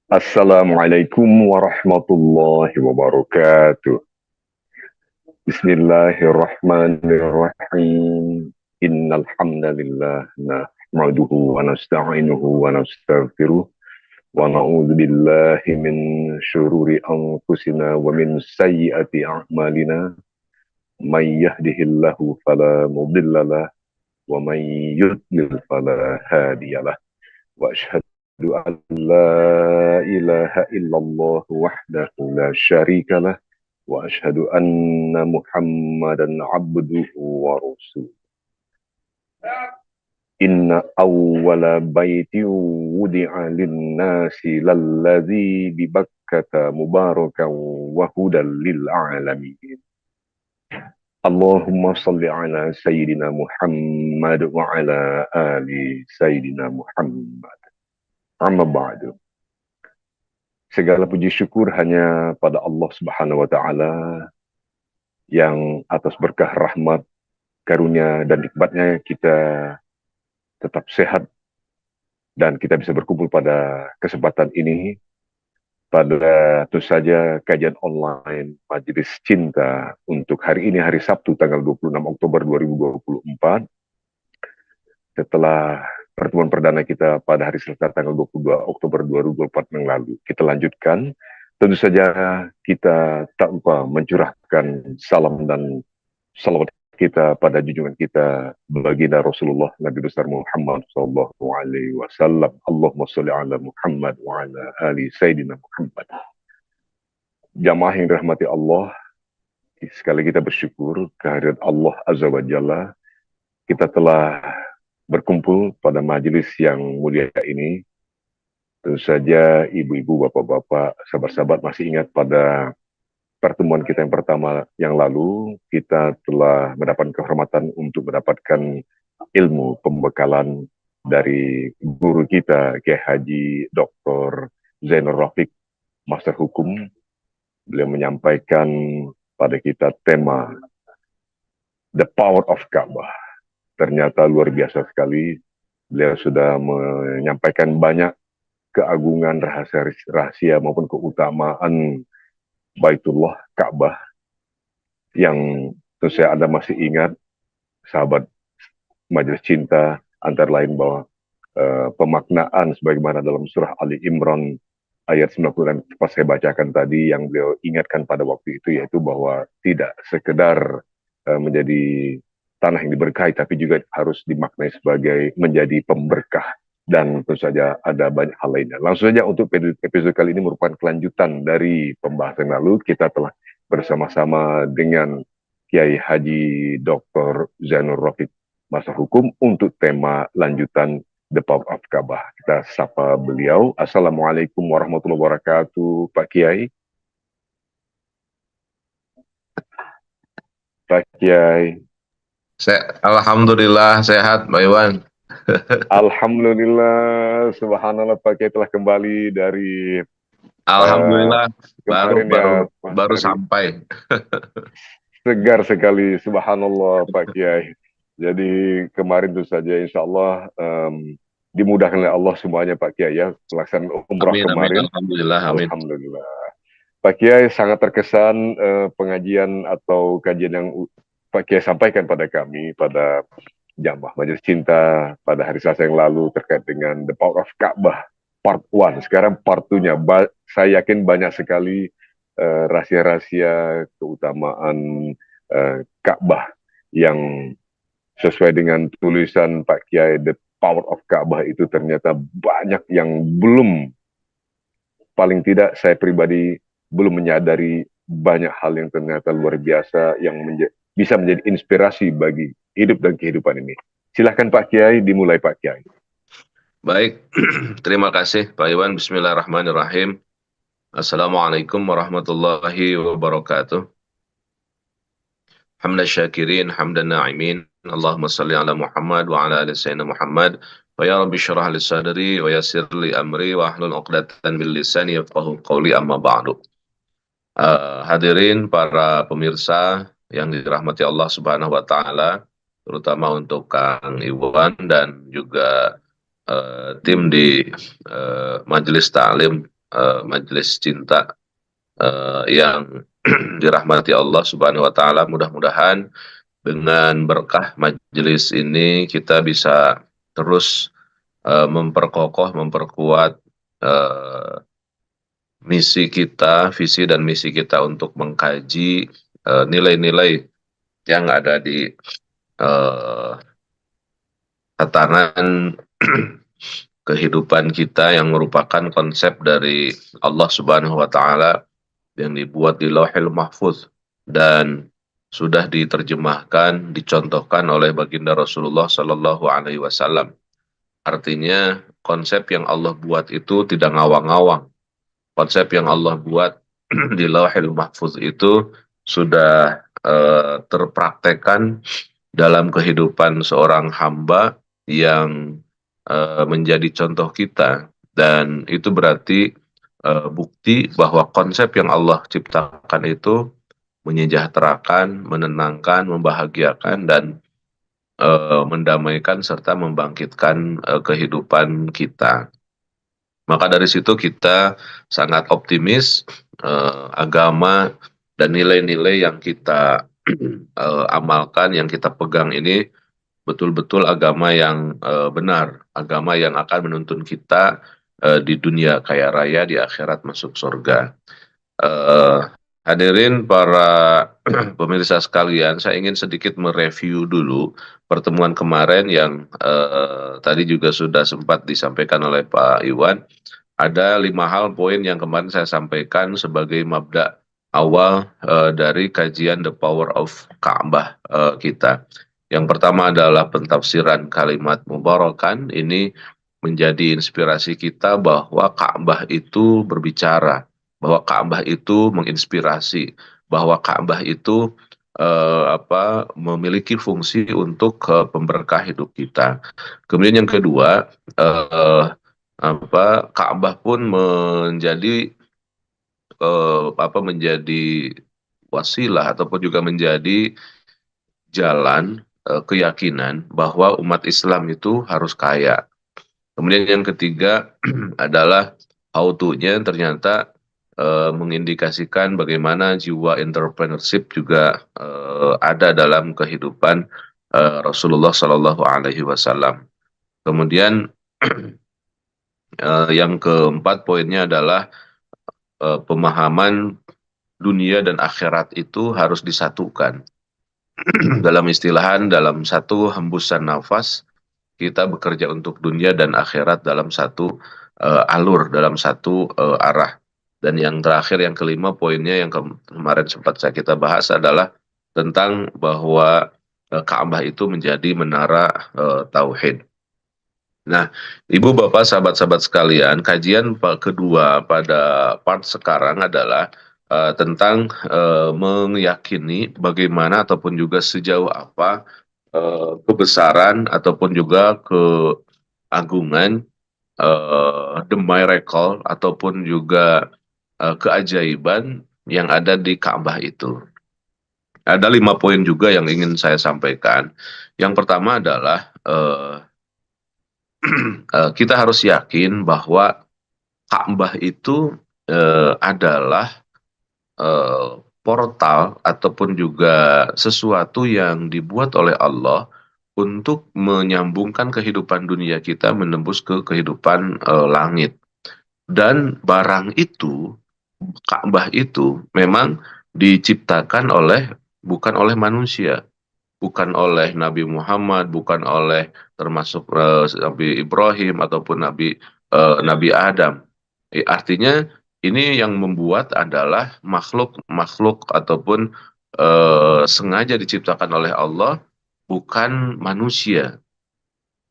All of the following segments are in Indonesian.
Assalamualaikum warahmatullahi wabarakatuh. Bismillahirrahmanirrahim. Innal hamdalillah nahmaduhu wa nasta'inuhu wa nastaghfiruh wa na'udzu billahi min syururi anfusina wa min sayyiati a'malina. May yahdihillahu fala mudhillalah wa may yudlil fala hadiyalah. Wa asyhadu an la ilaha illallah wahdahu la syarikalah wa asyhadu anna Muhammadan abduhu wa rasuluh. Inna awwala baiti wudi'a lin-nasi lalladzi bi Bakkata mubarakan wa hudan lil alamin. Allahumma salli ala sayyidina Muhammad wa ala ali sayyidina Muhammad. Amma ba'du. Segala puji syukur hanya pada Allah Subhanahu wa taala yang atas berkah rahmat, karunia dan nikmatnya kita tetap sehat dan kita bisa berkumpul pada kesempatan ini pada tentu saja kajian online Majelis Cinta untuk hari ini, hari Sabtu tanggal 26 Oktober 2024, setelah pertemuan perdana kita pada hari Selasa tanggal 22 Oktober 2024 yang lalu. Kita lanjutkan. Tentu saja kita tak lupa mencurahkan salam dan salawat kita pada junjungan kita baginda Rasulullah Nabi besar Muhammad sallallahu alaihi wasallam. Allahumma shalli ala Muhammad wa ala ali sayyidina Muhammad. Jamaah yang dirahmati Allah, sekali kita bersyukur kehadirat Allah Azza wa Jalla. Kita telah berkumpul pada majelis yang mulia ini. Tentu saja ibu-ibu, bapak-bapak, sahabat-sahabat masih ingat pada pertemuan kita yang pertama yang lalu, kita telah mendapatkan kehormatan untuk mendapatkan ilmu pembekalan dari guru kita, Kiai Haji Dr. Zainur Rafiq, Master Hukum. Beliau menyampaikan pada kita tema The Power of Ka'bah. Ternyata luar biasa sekali. Beliau sudah menyampaikan banyak keagungan, rahasia maupun keutamaan Baitullah Ka'bah yang tentu saya Anda masih ingat, sahabat Majelis Cinta, antara lain bahwa pemaknaan sebagaimana dalam surah Ali Imran ayat 90 pas saya bacakan tadi, yang beliau ingatkan pada waktu itu, yaitu bahwa tidak sekedar menjadi tanah yang diberkahi, tapi juga harus dimaknai sebagai menjadi pemberkah. Dan tentu saja ada banyak hal lainnya. Langsung saja, untuk episode kali ini merupakan kelanjutan dari pembahasan lalu. Kita telah bersama-sama dengan Kiai Haji Dr. Zainur Rafiq, Master Hukum, untuk tema lanjutan The Power of Ka'bah. Kita sapa beliau. Assalamualaikum warahmatullahi wabarakatuh, Pak Kiai. Pak Kiai. Alhamdulillah sehat, Mbak Iwan. Alhamdulillah, subhanallah, Pak Kiai telah kembali dari Alhamdulillah kemarin baru sampai. Segar sekali, subhanallah, Pak Kiai. Jadi kemarin itu saja, insya Allah dimudahkan oleh Allah semuanya, Pak Kiai, ya, pelaksanaan umrah kemarin. Amin, alhamdulillah, amin. Alhamdulillah. Pak Kiai sangat terkesan pengajian atau kajian yang Pak Kiai sampaikan pada kami, pada jamaah Majelis Cinta pada hari Selasa yang lalu, terkait dengan The Power of Ka'bah part 1. Sekarang part 2-nya. Saya yakin banyak sekali rahasia-rahasia keutamaan Ka'bah yang sesuai dengan tulisan Pak Kiai, The Power of Ka'bah itu ternyata banyak yang belum, paling tidak saya pribadi belum menyadari banyak hal yang ternyata luar biasa yang bisa menjadi inspirasi bagi hidup dan kehidupan ini. Silahkan Pak Kiai, dimulai Pak Kiai. Baik, terima kasih Pak Iwan. Bismillahirrahmanirrahim. Assalamualaikum warahmatullahi wabarakatuh. Hamdan syakirin, hamdan na'imin. Allahumma salli ala Muhammad wa ala ali sayyidina Muhammad. Wa ya Rabbi syurah li sadri wa yassir li amri wa ahlul uqdatan min lisani yafqahu qawli, amma ba'du. Hadirin para pemirsa yang dirahmati Allah Subhanahu wa taala, terutama untuk Kang Iwan dan juga tim di Majelis Ta'lim majelis cinta yang dirahmati Allah Subhanahu wa taala. Mudah-mudahan dengan berkah majelis ini kita bisa terus memperkokoh, memperkuat eh, misi kita, visi dan misi kita untuk mengkaji nilai-nilai yang ada di eh, tatanan kehidupan kita yang merupakan konsep dari Allah Subhanahu wa taala yang dibuat di Lauhil Mahfuz dan sudah diterjemahkan, dicontohkan oleh baginda Rasulullah Sallallahu Alaihi Wasallam. Artinya konsep yang Allah buat itu tidak ngawang-ngawang. Konsep yang Allah buat di Lauhil Mahfuz itu sudah terpraktekkan dalam kehidupan seorang hamba yang menjadi contoh kita, dan itu berarti bukti bahwa konsep yang Allah ciptakan itu menyejahterakan, menenangkan, membahagiakan, dan mendamaikan serta membangkitkan kehidupan kita. Maka dari situ kita sangat optimis agama dan nilai-nilai yang kita amalkan, yang kita pegang ini betul-betul agama yang benar, agama yang akan menuntun kita di dunia kaya raya, di akhirat masuk surga. Eh, Hadirin para pemirsa sekalian, saya ingin sedikit mereview dulu pertemuan kemarin yang tadi juga sudah sempat disampaikan oleh Pak Iwan. Ada 5 hal poin yang kemarin saya sampaikan sebagai mabda awal dari kajian The Power of Ka'bah kita. Yang pertama adalah pentafsiran kalimat mubarakan. Ini menjadi inspirasi kita bahwa Ka'bah itu berbicara, bahwa Ka'bah itu menginspirasi, bahwa Ka'bah itu memiliki fungsi untuk pemberkah hidup kita. Kemudian yang kedua, Ka'bah pun menjadi wasilah ataupun juga menjadi jalan keyakinan bahwa umat Islam itu harus kaya. Kemudian yang ketiga adalah how to-nya ternyata mengindikasikan bagaimana jiwa entrepreneurship juga ada dalam kehidupan Rasulullah Shallallahu Alaihi Wasallam. Kemudian yang keempat poinnya adalah pemahaman dunia dan akhirat itu harus disatukan. Dalam istilahan, dalam satu hembusan nafas, kita bekerja untuk dunia dan akhirat dalam satu alur, dalam satu arah. Dan yang terakhir, yang kelima poinnya yang kemarin sempat kita bahas adalah tentang bahwa Ka'bah itu menjadi menara tauhid. Nah, Ibu Bapak sahabat-sahabat sekalian, kajian kedua pada part sekarang adalah tentang meyakini bagaimana ataupun juga sejauh apa kebesaran ataupun juga keagungan the miracle ataupun juga keajaiban yang ada di Ka'bah itu. Ada 5 poin juga yang ingin saya sampaikan. Yang pertama adalah kita harus yakin bahwa Ka'bah itu adalah portal ataupun juga sesuatu yang dibuat oleh Allah untuk menyambungkan kehidupan dunia kita menembus ke kehidupan langit. Dan barang itu, Ka'bah itu memang diciptakan bukan oleh manusia, bukan oleh Nabi Muhammad, bukan oleh termasuk Nabi Ibrahim ataupun Nabi Adam. Artinya ini yang membuat adalah makhluk ataupun sengaja diciptakan oleh Allah, bukan manusia.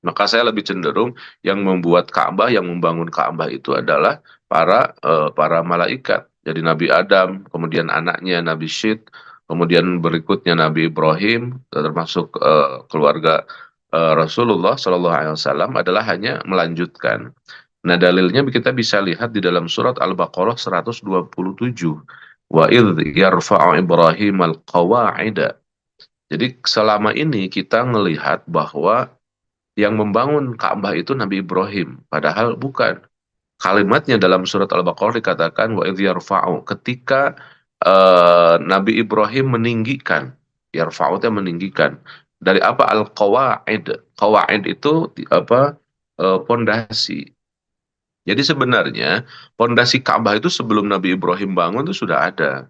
Maka saya lebih cenderung yang membuat Ka'bah, yang membangun Ka'bah itu adalah para malaikat. Jadi Nabi Adam, kemudian anaknya Nabi Syed, kemudian berikutnya Nabi Ibrahim, termasuk keluarga Rasulullah Shallallahu Alaihi Wasallam adalah hanya melanjutkan. Nah, dalilnya kita bisa lihat di dalam surat Al-Baqarah 127. Wa idh yarfa'u Ibrahim al-qawa'ida. Jadi selama ini kita melihat bahwa yang membangun Ka'bah itu Nabi Ibrahim, padahal bukan. kalimatnya dalam surat Al-Baqarah dikatakan wa idh yarfa'u, ketika Nabi Ibrahim meninggikan, yarfa'u itu meninggikan dari apa, al-qawaid. Qawaid itu apa, pondasi. Jadi sebenarnya pondasi Ka'bah itu sebelum Nabi Ibrahim bangun itu sudah ada.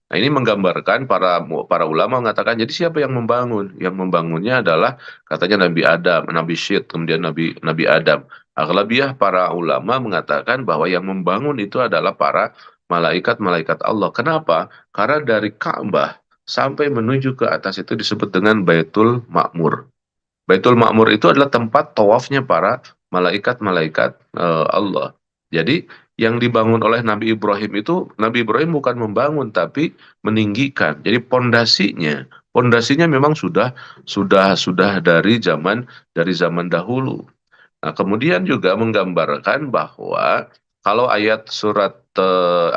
Nah, ini menggambarkan para ulama mengatakan, jadi siapa yang membangun? Yang membangunnya adalah katanya Nabi Adam, Nabi Syed, kemudian Nabi Nabi Adam. Aghlabiah para ulama mengatakan bahwa yang membangun itu adalah para malaikat-malaikat Allah. Kenapa? Karena dari Ka'bah sampai menuju ke atas itu disebut dengan Baitul Ma'mur. Baitul Ma'mur itu adalah tempat tawafnya para malaikat-malaikat Allah. Jadi yang dibangun oleh Nabi Ibrahim itu, Nabi Ibrahim bukan membangun tapi meninggikan. Jadi pondasinya memang sudah dari zaman dahulu. Nah, kemudian juga menggambarkan bahwa kalau ayat surat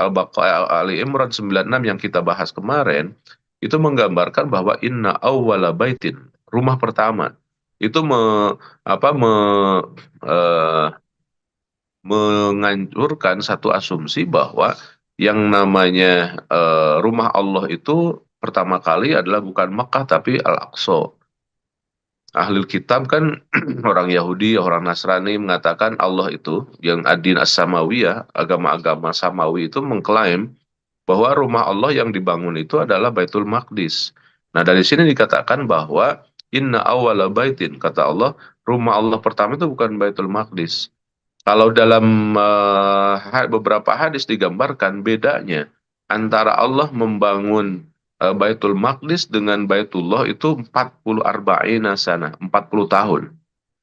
Al-Baqarah Ali Imran 96 yang kita bahas kemarin itu menggambarkan bahwa inna awwala baitin, rumah pertama itu apa eh, menganjurkan satu asumsi bahwa yang namanya rumah Allah itu pertama kali adalah bukan Makkah tapi Al-Aqsa. Ahli kitab kan orang Yahudi, orang Nasrani mengatakan Allah itu yang adin as-samawiyah, agama-agama samawi itu mengklaim bahwa rumah Allah yang dibangun itu adalah Baitul Maqdis. Nah, dari sini dikatakan bahwa inna awwala baitin, kata Allah, rumah Allah pertama itu bukan Baitul Maqdis. Kalau dalam beberapa hadis digambarkan bedanya antara Allah membangun Baitul Maqdis dengan Baitullah itu 40 arba'ina sana, 40 tahun.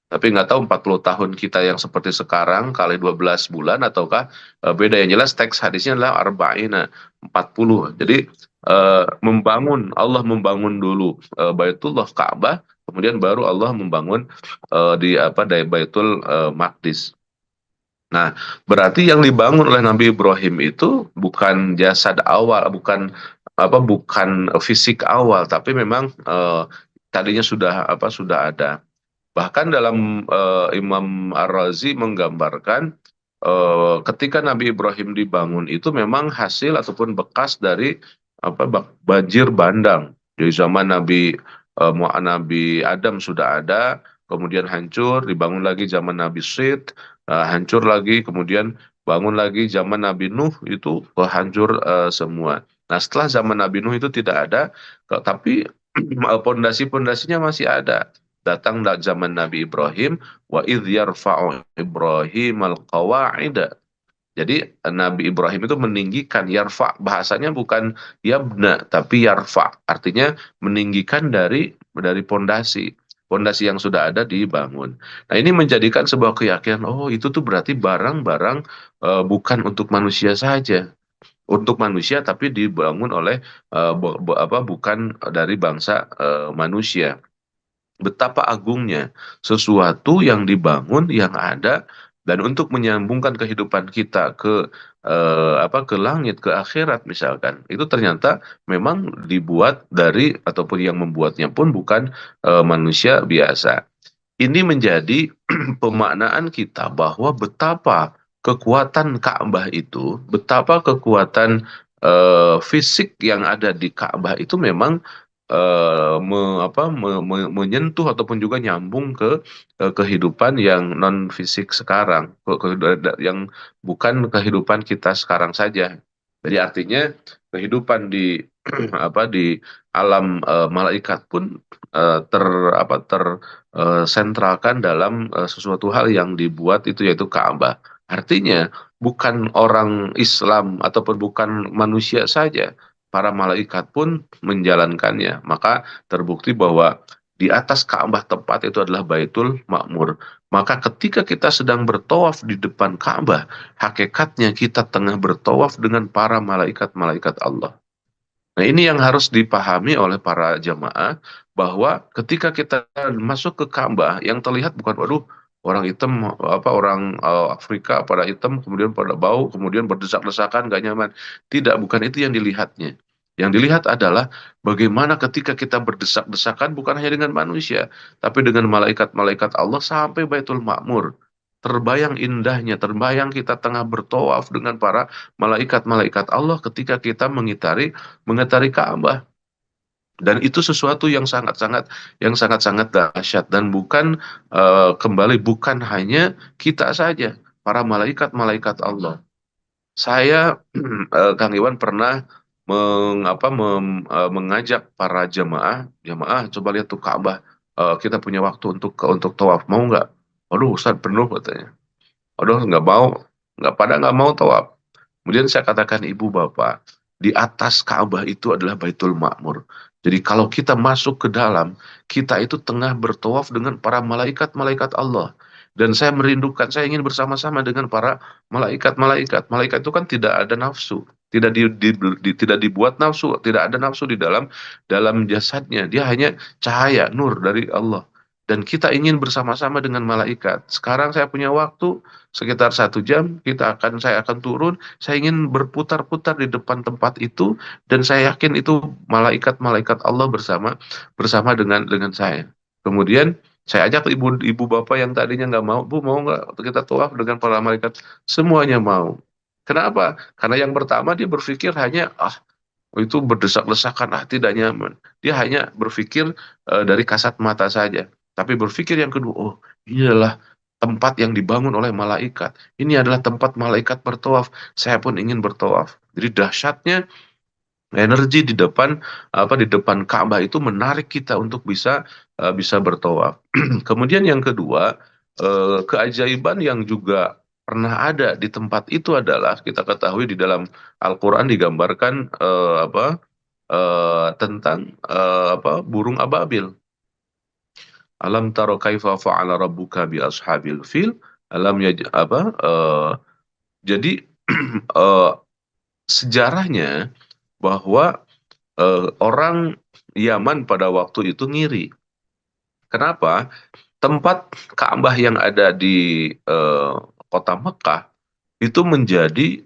Tapi nggak tahu 40 tahun kita yang seperti sekarang kali 12 bulan ataukah beda. Yang jelas teks hadisnya adalah arba'ina, 40. Jadi Allah membangun dulu Baitullah Ka'bah, kemudian baru Allah membangun di apa dari Baitul Maqdis. Nah, berarti yang dibangun oleh Nabi Ibrahim itu bukan jasad awal, bukan fisik awal, tapi memang tadinya sudah ada. Bahkan dalam Imam Ar-Razi menggambarkan ketika Nabi Ibrahim dibangun itu memang hasil ataupun bekas dari banjir bandang. Dari zaman Nabi Adam sudah ada, kemudian hancur, dibangun lagi zaman Nabi Syed, hancur lagi, kemudian bangun lagi zaman Nabi Nuh itu hancur semua. Nah, setelah zaman Nabi Nuh itu tidak ada, tapi pondasi-pondasinya masih ada. Datang zaman Nabi Ibrahim, wa idh yarfa'u Ibrahim al-qawa'ida. Jadi Nabi Ibrahim itu meninggikan, yarfa, bahasanya bukan yabna tapi yarfa, artinya meninggikan dari pondasi. Pondasi yang sudah ada dibangun. Nah, ini menjadikan sebuah keyakinan, oh itu tuh berarti barang-barang bukan untuk manusia saja. Untuk manusia tapi dibangun oleh bukan dari bangsa manusia. Betapa agungnya sesuatu yang dibangun, yang ada, dan untuk menyambungkan kehidupan kita ke langit, ke akhirat misalkan, itu ternyata memang dibuat dari ataupun yang membuatnya pun bukan manusia biasa. Ini menjadi pemaknaan kita bahwa betapa kekuatan Ka'bah itu, betapa kekuatan fisik yang ada di Ka'bah itu memang menyentuh ataupun juga nyambung ke kehidupan yang non fisik sekarang, yang bukan kehidupan kita sekarang saja. Jadi artinya kehidupan di di alam malaikat pun ter sentralkan dalam sesuatu hal yang dibuat itu yaitu Ka'bah. Artinya bukan orang Islam ataupun bukan manusia saja, para malaikat pun menjalankannya. Maka terbukti bahwa di atas Ka'bah tepat itu adalah Baitul Ma'mur. Maka ketika kita sedang bertawaf di depan Ka'bah, hakikatnya kita tengah bertawaf dengan para malaikat-malaikat Allah. Nah, ini yang harus dipahami oleh para jamaah, bahwa ketika kita masuk ke Ka'bah, yang terlihat bukan, waduh, orang hitam, orang Afrika pada hitam, kemudian pada bau, kemudian berdesak-desakan, gak nyaman. Tidak, bukan itu yang dilihatnya. Yang dilihat adalah bagaimana ketika kita berdesak-desakan bukan hanya dengan manusia, tapi dengan malaikat-malaikat Allah sampai Baitul Ma'mur. terbayang indahnya, terbayang kita tengah bertawaf dengan para malaikat-malaikat Allah ketika kita mengitari Ka'bah. Dan itu sesuatu yang sangat-sangat dahsyat, dan bukan hanya kita saja, para malaikat-malaikat Allah. Saya Kang Iwan pernah mengajak para jamaah coba lihat tuh Ka'bah. Kita punya waktu untuk tawaf, mau nggak? Waduh, Ustaz penuh katanya. Waduh, nggak mau tawaf. Kemudian saya katakan, ibu bapak, di atas Ka'bah itu adalah Baitul Ma'mur. Jadi kalau kita masuk ke dalam, kita itu tengah bertawaf dengan para malaikat-malaikat Allah. Dan saya merindukan, saya ingin bersama-sama dengan para malaikat-malaikat. Malaikat itu kan tidak ada nafsu, tidak dibuat nafsu, tidak ada nafsu di dalam jasadnya. Dia hanya cahaya, nur dari Allah. Dan kita ingin bersama-sama dengan malaikat. Sekarang saya punya waktu sekitar 1 jam, saya akan turun. Saya ingin berputar-putar di depan tempat itu, dan saya yakin itu malaikat-malaikat Allah bersama bersama dengan saya. Kemudian saya ajak ibu bapak yang tadinya nggak mau, Bu, mau nggak kita tawaf dengan para malaikat? Semuanya mau. Kenapa? Karena yang pertama dia berpikir hanya, itu berdesak-desakan, tidak nyaman. Dia hanya berpikir dari kasat mata saja. Tapi berpikir yang kedua, oh, ini adalah tempat yang dibangun oleh malaikat. Ini adalah tempat malaikat bertawaf. Saya pun ingin bertawaf. Jadi dahsyatnya energi di depan Ka'bah itu menarik kita untuk bisa bertawaf. Kemudian yang kedua, keajaiban yang juga pernah ada di tempat itu adalah, kita ketahui di dalam Al-Qur'an digambarkan tentang burung ababil. Alam taro kaifa fa'ala rabbuka bi ashabil fil? Alam ya jadi eh, sejarahnya bahwa orang Yaman pada waktu itu ngiri. Kenapa? Tempat Ka'bah yang ada di kota Mekah itu menjadi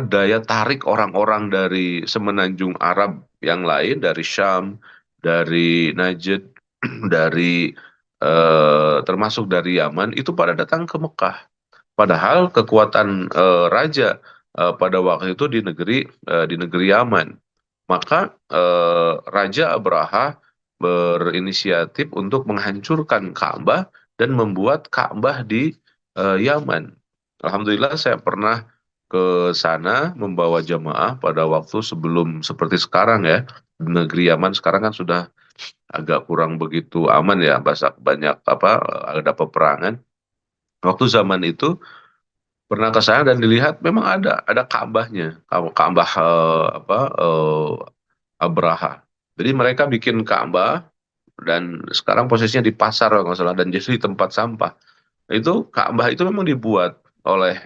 daya tarik orang-orang dari semenanjung Arab yang lain, dari Syam, dari Najd, dari termasuk dari Yaman, itu pada datang ke Mekah. Padahal kekuatan raja pada waktu itu di negeri Yaman. Maka Raja Abraha berinisiatif untuk menghancurkan Ka'bah dan membuat Ka'bah di Yaman. Alhamdulillah saya pernah ke sana membawa jamaah pada waktu sebelum seperti sekarang ya. Di negeri Yaman sekarang kan sudah agak kurang begitu aman ya, banyak ada peperangan. Waktu zaman itu pernah ke sana dan dilihat memang ada Ka'bahnya, Ka'bah Abraha. Jadi mereka bikin Ka'bah dan sekarang posisinya di pasar kalau nggak salah, dan jadi tempat sampah. Itu Ka'bah itu memang dibuat oleh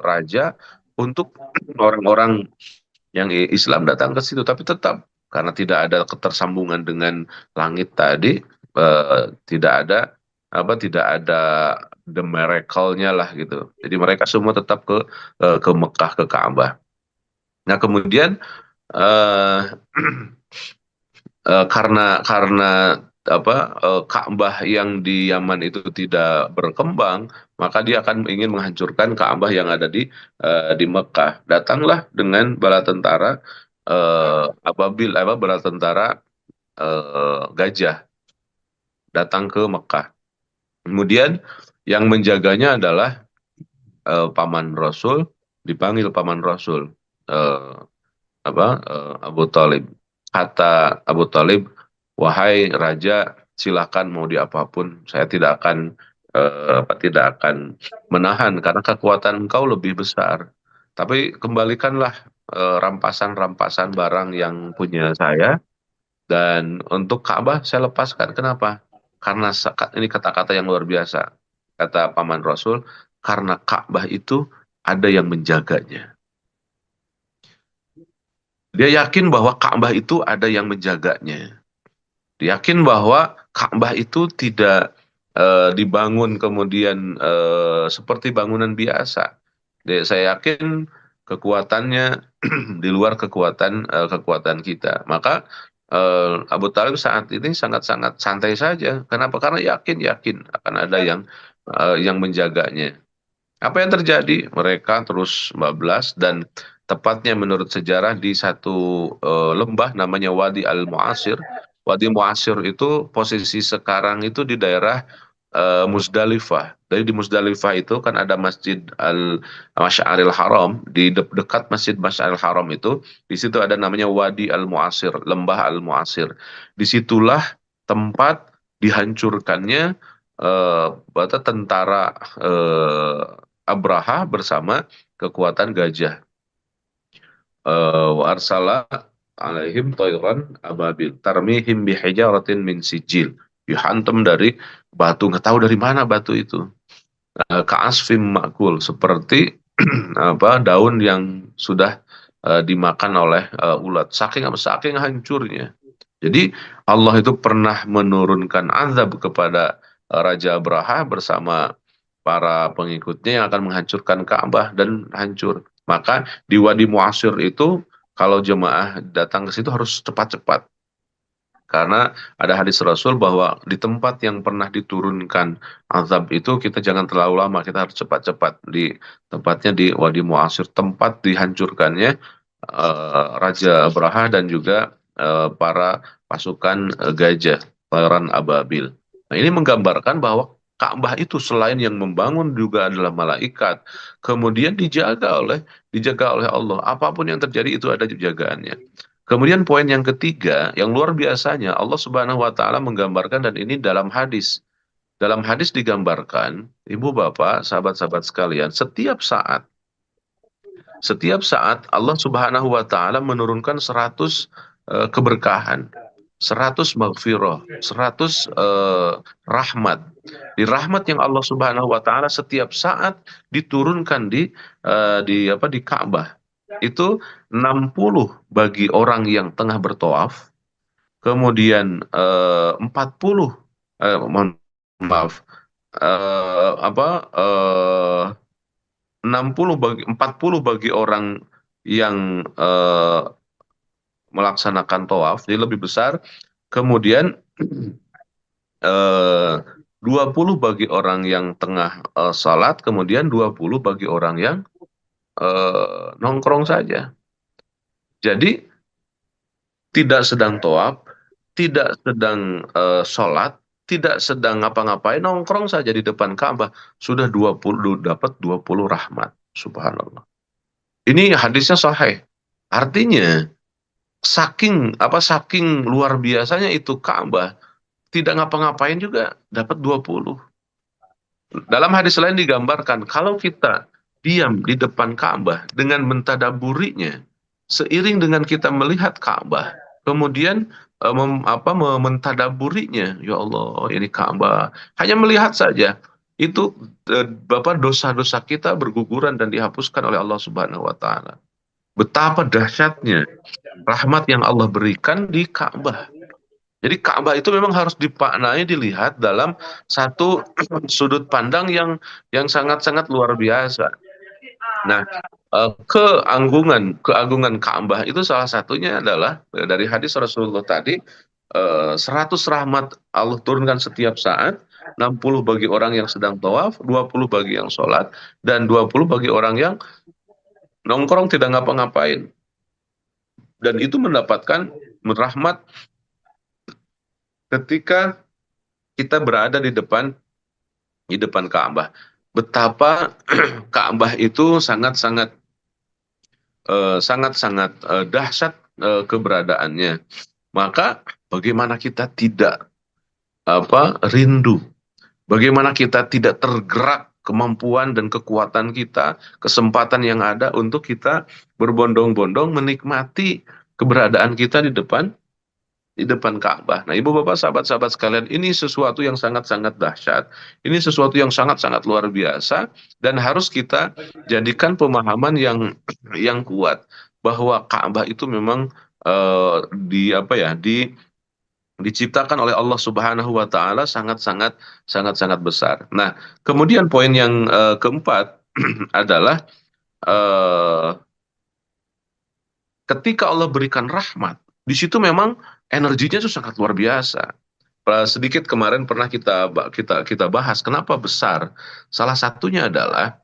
raja untuk orang-orang yang Islam datang ke situ, tapi tetap karena tidak ada ketersambungan dengan langit tadi, tidak ada the miracle-nya lah gitu. Jadi mereka semua tetap ke Mekah, ke Ka'bah. Nah kemudian eh, karena Ka'bah yang di Yaman itu tidak berkembang, maka dia akan ingin menghancurkan Ka'bah yang ada di Mekah. Datanglah dengan bala tentara bala tentara gajah datang ke Mekah. Kemudian yang menjaganya adalah paman Rasul, dipanggil paman Rasul, eh, Abu Talib. Kata Abu Talib, wahai raja, silakan mau diapapun, saya tidak akan menahan karena kekuatan engkau lebih besar. Tapi kembalikanlah rampasan-rampasan barang yang punya saya, dan untuk Ka'bah saya lepaskan. Kenapa? Karena ini kata-kata yang luar biasa. Kata paman Rasul, karena Ka'bah itu ada yang menjaganya. Dia yakin bahwa Ka'bah itu ada yang menjaganya. Dia yakin bahwa Ka'bah itu tidak dibangun kemudian seperti bangunan biasa. Saya yakin kekuatannya di luar kekuatan kita. Maka Abu Talib saat ini sangat-sangat santai saja. Kenapa? Karena yakin akan ada yang menjaganya. Apa yang terjadi? Mereka terus bablas dan tepatnya menurut sejarah di satu lembah namanya Wadi Al-Mu'asir. Wadi Mu'asir itu posisi sekarang itu di daerah Musdalifah. Dari di Musdalifah itu kan ada Masjid Al-Masy'aril Haram. Di dekat Masjid Masy'aril Haram itu, di situ ada namanya Wadi Al-Mu'asir, Lembah Al-Mu'asir. Disitulah tempat dihancurkannya tentara Abraha bersama kekuatan gajah. Wa arsala alaihim tayran ababil tarmihim bihijaratin min sijil. Dihantam dari batu, nggak tahu dari mana batu itu. Ka'asfim makul, seperti apa daun yang sudah dimakan oleh ulat. Saking hancurnya. Jadi Allah itu pernah menurunkan azab kepada Raja Abraha bersama para pengikutnya yang akan menghancurkan Ka'bah dan hancur. Maka di Wadi Mu'asir itu kalau jemaah datang ke situ harus cepat-cepat. Karena ada hadis Rasul bahwa di tempat yang pernah diturunkan azab itu kita jangan terlalu lama, kita harus cepat-cepat. Di tempatnya di Wadi Mu'asir, tempat dihancurkannya Raja Abraha dan juga para pasukan gajah, Tayran Ababil. Nah, ini menggambarkan bahwa Ka'bah itu selain yang membangun juga adalah malaikat, kemudian dijaga oleh Allah. Apapun yang terjadi itu ada jagaannya. Kemudian poin yang ketiga, yang luar biasanya Allah Subhanahu wa taala menggambarkan, dan ini dalam hadis. Dalam hadis digambarkan, Ibu Bapak, sahabat-sahabat sekalian, setiap saat Allah Subhanahu wa taala menurunkan 100 keberkahan, 100 maghfirah, 100 rahmat. Di rahmat yang Allah Subhanahu wa taala setiap saat diturunkan di Ka'bah. Itu 60 bagi orang yang tengah bertawaf, kemudian 40 mohon maaf, apa 40 bagi orang yang melaksanakan tawaf, jadi lebih besar. Kemudian 20 bagi orang yang tengah salat, kemudian 20 bagi orang yang nongkrong saja. Jadi tidak sedang tawaf, tidak sedang sholat, tidak sedang ngapa-ngapain, nongkrong saja di depan Ka'bah, sudah dapat 20 rahmat. Subhanallah. Ini hadisnya sahih. Artinya saking luar biasanya itu Ka'bah, tidak ngapa-ngapain juga dapat 20. Dalam hadis lain digambarkan, kalau kita diam di depan Ka'bah dengan mentadaburinya, seiring dengan kita melihat Ka'bah, kemudian mentadaburinya, ya Allah, ini Ka'bah, hanya melihat saja, itu dosa-dosa kita berguguran dan dihapuskan oleh Allah Subhanahu wa taala. Betapa dahsyatnya rahmat yang Allah berikan di Ka'bah. Jadi Ka'bah itu memang harus dilihat dalam satu sudut pandang yang sangat-sangat luar biasa. Nah, keagungan Ka'bah itu salah satunya adalah dari hadis Rasulullah tadi, 100 rahmat Allah turunkan setiap saat, 60 bagi orang yang sedang tawaf, 20 bagi yang sholat, dan 20 bagi orang yang nongkrong tidak ngapa-ngapain. Dan itu mendapatkan rahmat ketika kita berada di depan Ka'bah. Betapa Ka'bah itu sangat-sangat dahsyat keberadaannya. Maka bagaimana kita tidak rindu? Bagaimana kita tidak tergerak kemampuan dan kekuatan kita, kesempatan yang ada untuk kita berbondong-bondong menikmati keberadaan kita di depan Ka'bah. Nah, Ibu Bapak, sahabat-sahabat sekalian, ini sesuatu yang sangat-sangat dahsyat. Ini sesuatu yang sangat-sangat luar biasa dan harus kita jadikan pemahaman yang kuat bahwa Ka'bah itu memang diciptakan oleh Allah Subhanahu wa taala sangat-sangat besar. Nah, kemudian poin yang keempat adalah ketika Allah berikan rahmat, di situ memang energinya itu sangat luar biasa. Sedikit kemarin pernah kita bahas kenapa besar. Salah satunya adalah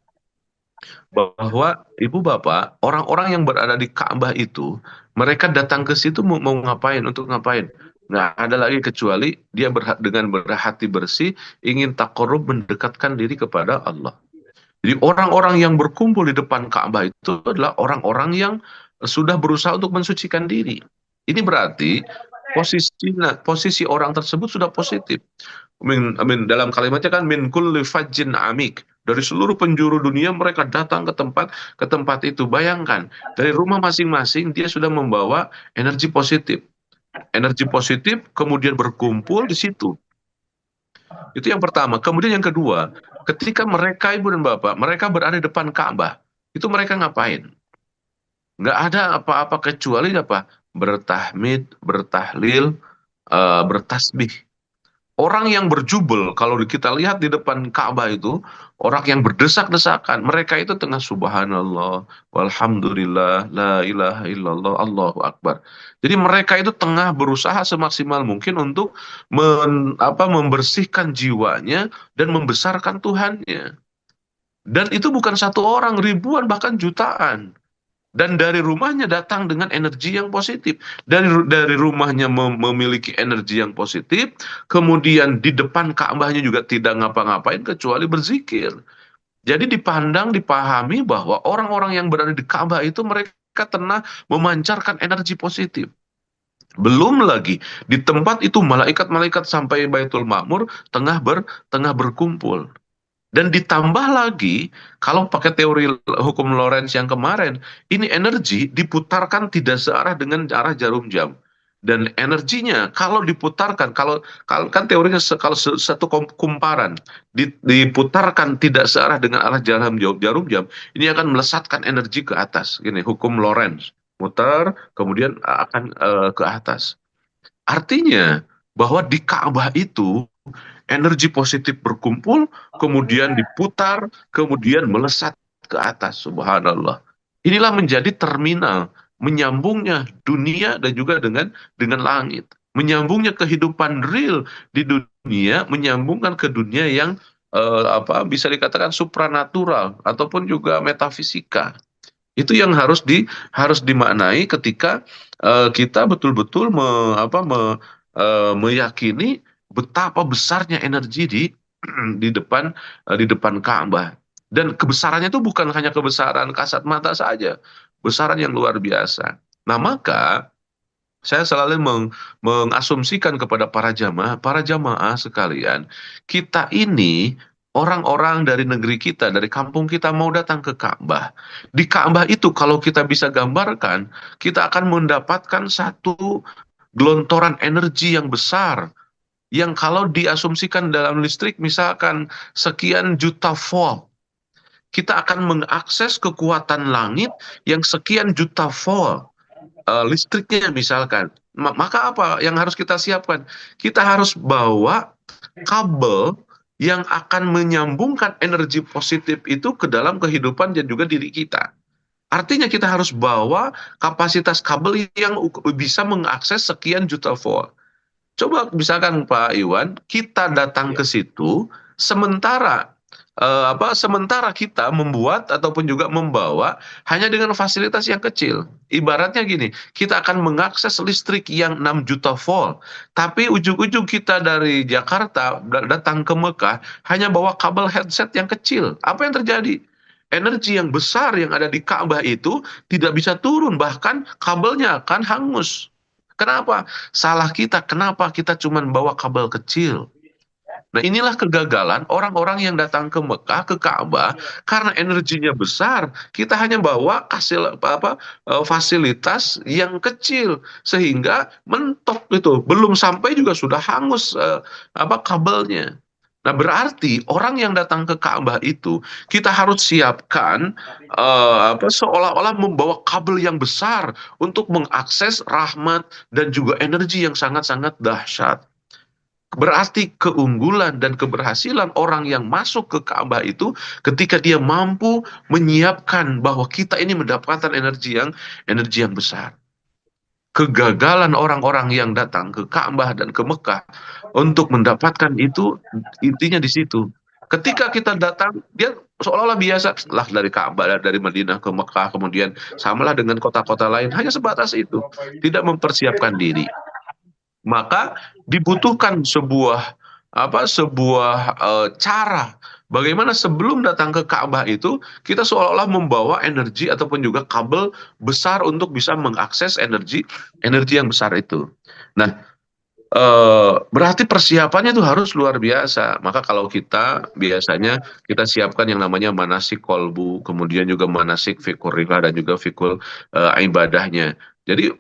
bahwa ibu bapak, orang-orang yang berada di Ka'bah itu, mereka datang ke situ mau ngapain, untuk ngapain? Nggak ada lagi kecuali dia dengan berhati bersih, ingin takarrub, mendekatkan diri kepada Allah. Jadi orang-orang yang berkumpul di depan Ka'bah itu adalah orang-orang yang sudah berusaha untuk mensucikan diri. Ini berarti posisi orang tersebut sudah positif. Dalam kalimatnya kan min kulli fajjin amik. Dari seluruh penjuru dunia mereka datang ke tempat itu. Bayangkan, dari rumah masing-masing dia sudah membawa energi positif. Energi positif kemudian berkumpul di situ. Itu yang pertama. Kemudian yang kedua, ketika mereka ibu dan bapak, mereka berada di depan Ka'bah, itu mereka ngapain? Nggak ada apa-apa kecuali apa? Bertahmid, bertahlil, bertasbih. Orang yang berjubel, kalau kita lihat di depan Ka'bah itu, orang yang berdesak-desakan, mereka itu tengah subhanallah, walhamdulillah, la ilaha illallah, Allahu Akbar. Jadi mereka itu tengah berusaha semaksimal mungkin untuk membersihkan jiwanya dan membesarkan Tuhannya. Dan itu bukan satu orang, ribuan bahkan jutaan. Dan dari rumahnya datang dengan energi yang positif. Dari rumahnya memiliki energi yang positif, kemudian di depan Ka'bahnya juga tidak ngapa-ngapain kecuali berzikir. Jadi dipandang, dipahami bahwa orang-orang yang berada di Ka'bah itu mereka tengah memancarkan energi positif. Belum lagi di tempat itu malaikat-malaikat sampai Baitul Ma'mur tengah berkumpul. Dan ditambah lagi, kalau pakai teori hukum Lorentz yang kemarin, ini energi diputarkan tidak searah dengan arah jarum jam. Dan energinya kalau diputarkan, kalau kan teorinya kalau satu kumparan diputarkan tidak searah dengan arah jarum jam, ini akan melesatkan energi ke atas. Gini, hukum Lorentz, mutar kemudian akan ke atas. Artinya bahwa di Ka'bah itu energi positif berkumpul, kemudian diputar, kemudian melesat ke atas. Subhanallah. Inilah menjadi terminal menyambungnya dunia dan juga dengan langit. Menyambungnya kehidupan real di dunia, menyambungkan ke dunia yang bisa dikatakan supranatural ataupun juga metafisika. Itu yang harus dimaknai ketika kita betul-betul meyakini betapa besarnya energi di depan Ka'bah. Dan kebesarannya itu bukan hanya kebesaran kasat mata saja, besaran yang luar biasa. Nah, maka saya selalu mengasumsikan kepada para jamaah sekalian, kita ini orang-orang dari negeri kita, dari kampung kita mau datang ke Ka'bah. Di Ka'bah itu kalau kita bisa gambarkan, kita akan mendapatkan satu gelontoran energi yang besar, yang kalau diasumsikan dalam listrik misalkan sekian juta volt, kita akan mengakses kekuatan langit yang sekian juta volt listriknya misalkan. Maka apa yang harus kita siapkan? Kita harus bawa kabel yang akan menyambungkan energi positif itu ke dalam kehidupan dan juga diri kita. Artinya kita harus bawa kapasitas kabel yang bisa mengakses sekian juta volt. Coba misalkan Pak Iwan, kita datang ke situ, sementara sementara kita membuat ataupun juga membawa hanya dengan fasilitas yang kecil. Ibaratnya gini, kita akan mengakses listrik yang 6 juta volt, tapi ujung-ujung kita dari Jakarta datang ke Mekah hanya bawa kabel headset yang kecil. Apa yang terjadi? Energi yang besar yang ada di Ka'bah itu tidak bisa turun, bahkan kabelnya akan hangus. Kenapa? Salah kita. Kenapa kita cuma bawa kabel kecil? Nah, inilah kegagalan orang-orang yang datang ke Mekah, ke Ka'bah, karena energinya besar, kita hanya bawa fasilitas yang kecil sehingga mentok itu, belum sampai juga sudah hangus kabelnya. Nah, berarti orang yang datang ke Ka'bah itu kita harus siapkan seolah-olah membawa kabel yang besar untuk mengakses rahmat dan juga energi yang sangat-sangat dahsyat. Berarti keunggulan dan keberhasilan orang yang masuk ke Ka'bah itu ketika dia mampu menyiapkan bahwa kita ini mendapatkan energi yang besar. kegagalan orang-orang yang datang ke Ka'bah dan ke Mekah untuk mendapatkan itu, intinya di situ. Ketika kita datang, dia seolah-olah biasa lah, dari Ka'bah, dari Madinah ke Mekah, kemudian samalah dengan kota-kota lain, hanya sebatas itu, tidak mempersiapkan diri. Maka dibutuhkan sebuah cara bagaimana sebelum datang ke Ka'bah itu kita seolah-olah membawa energi ataupun juga kabel besar untuk bisa mengakses energi energi yang besar itu. Nah, berarti persiapannya itu harus luar biasa. Maka kalau kita biasanya kita siapkan yang namanya manasik kolbu, kemudian juga manasik fikurilah dan juga fikul ibadahnya. Jadi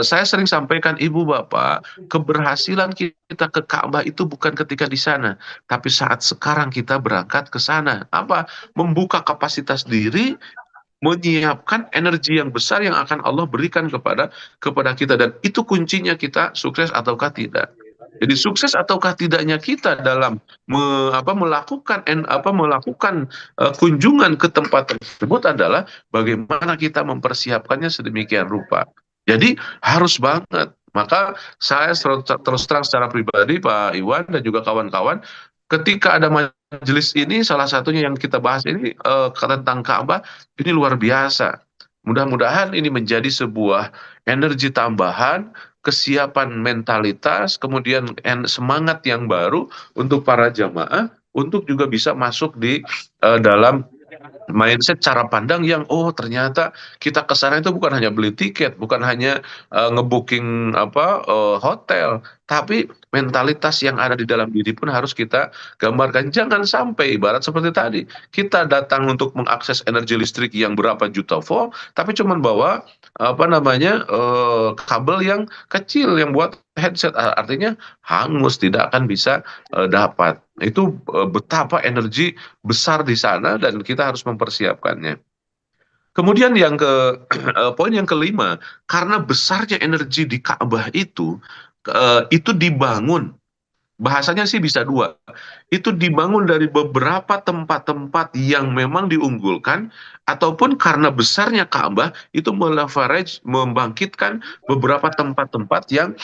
saya sering sampaikan ibu bapak, keberhasilan kita ke Ka'bah itu bukan ketika di sana, tapi saat sekarang kita berangkat ke sana. Apa? Membuka kapasitas diri, menyiapkan energi yang besar yang akan Allah berikan kepada kepada kita, dan itu kuncinya kita sukses ataukah tidak. Jadi sukses ataukah tidaknya kita dalam melakukan kunjungan ke tempat tersebut adalah bagaimana kita mempersiapkannya sedemikian rupa. Jadi harus banget. Maka saya terus terang secara pribadi Pak Iwan dan juga kawan-kawan, ketika ada majelis ini, salah satunya yang kita bahas ini tentang Ka'bah, ini luar biasa. Mudah-mudahan ini menjadi sebuah energi tambahan, kesiapan mentalitas, kemudian semangat yang baru untuk para jamaah untuk juga bisa masuk di dalam mindset cara pandang yang oh ternyata kita ke sana itu bukan hanya beli tiket, bukan hanya ngebooking hotel, tapi mentalitas yang ada di dalam diri pun harus kita gambarkan. Jangan sampai ibarat seperti tadi, kita datang untuk mengakses energi listrik yang berapa juta volt, tapi cuman bawa kabel yang kecil yang buat headset. Artinya hangus, tidak akan bisa dapat. Itu betapa energi besar di sana dan kita harus mempersiapkannya. Kemudian poin yang kelima, karena besarnya energi di Ka'bah itu dibangun. Bahasanya sih bisa dua. Itu dibangun dari beberapa tempat-tempat yang memang diunggulkan, ataupun karena besarnya Ka'bah itu meleverage, membangkitkan beberapa tempat-tempat yang